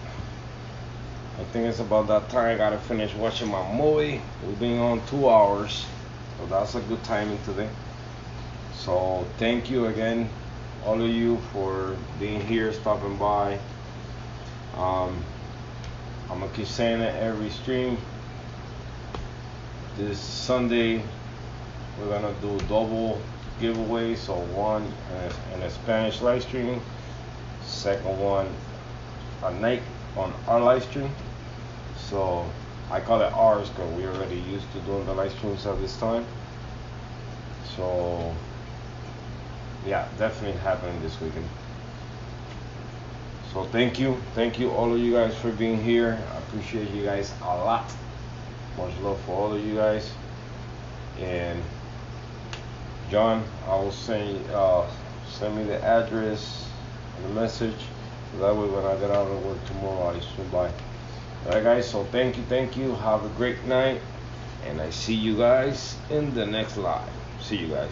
I think it's about that time. I gotta finish watching my movie. We've been on 2 hours, so that's a good timing today. So thank you again, all of you, for being here, stopping by. I'm gonna keep saying it every stream. This Sunday, we're gonna do double giveaway. So one in a Spanish live stream, second one at night on our live stream. So I call it ours because we already used to doing the live streams at this time. So yeah, definitely happening this weekend. So thank you all of you guys for being here. I appreciate you guys a lot. Much love for all of you guys. And John, I will send me the address and the message. So that way when I get out of work tomorrow, I swing by. Alright guys, so thank you. Have a great night. And I see you guys in the next live. See you guys.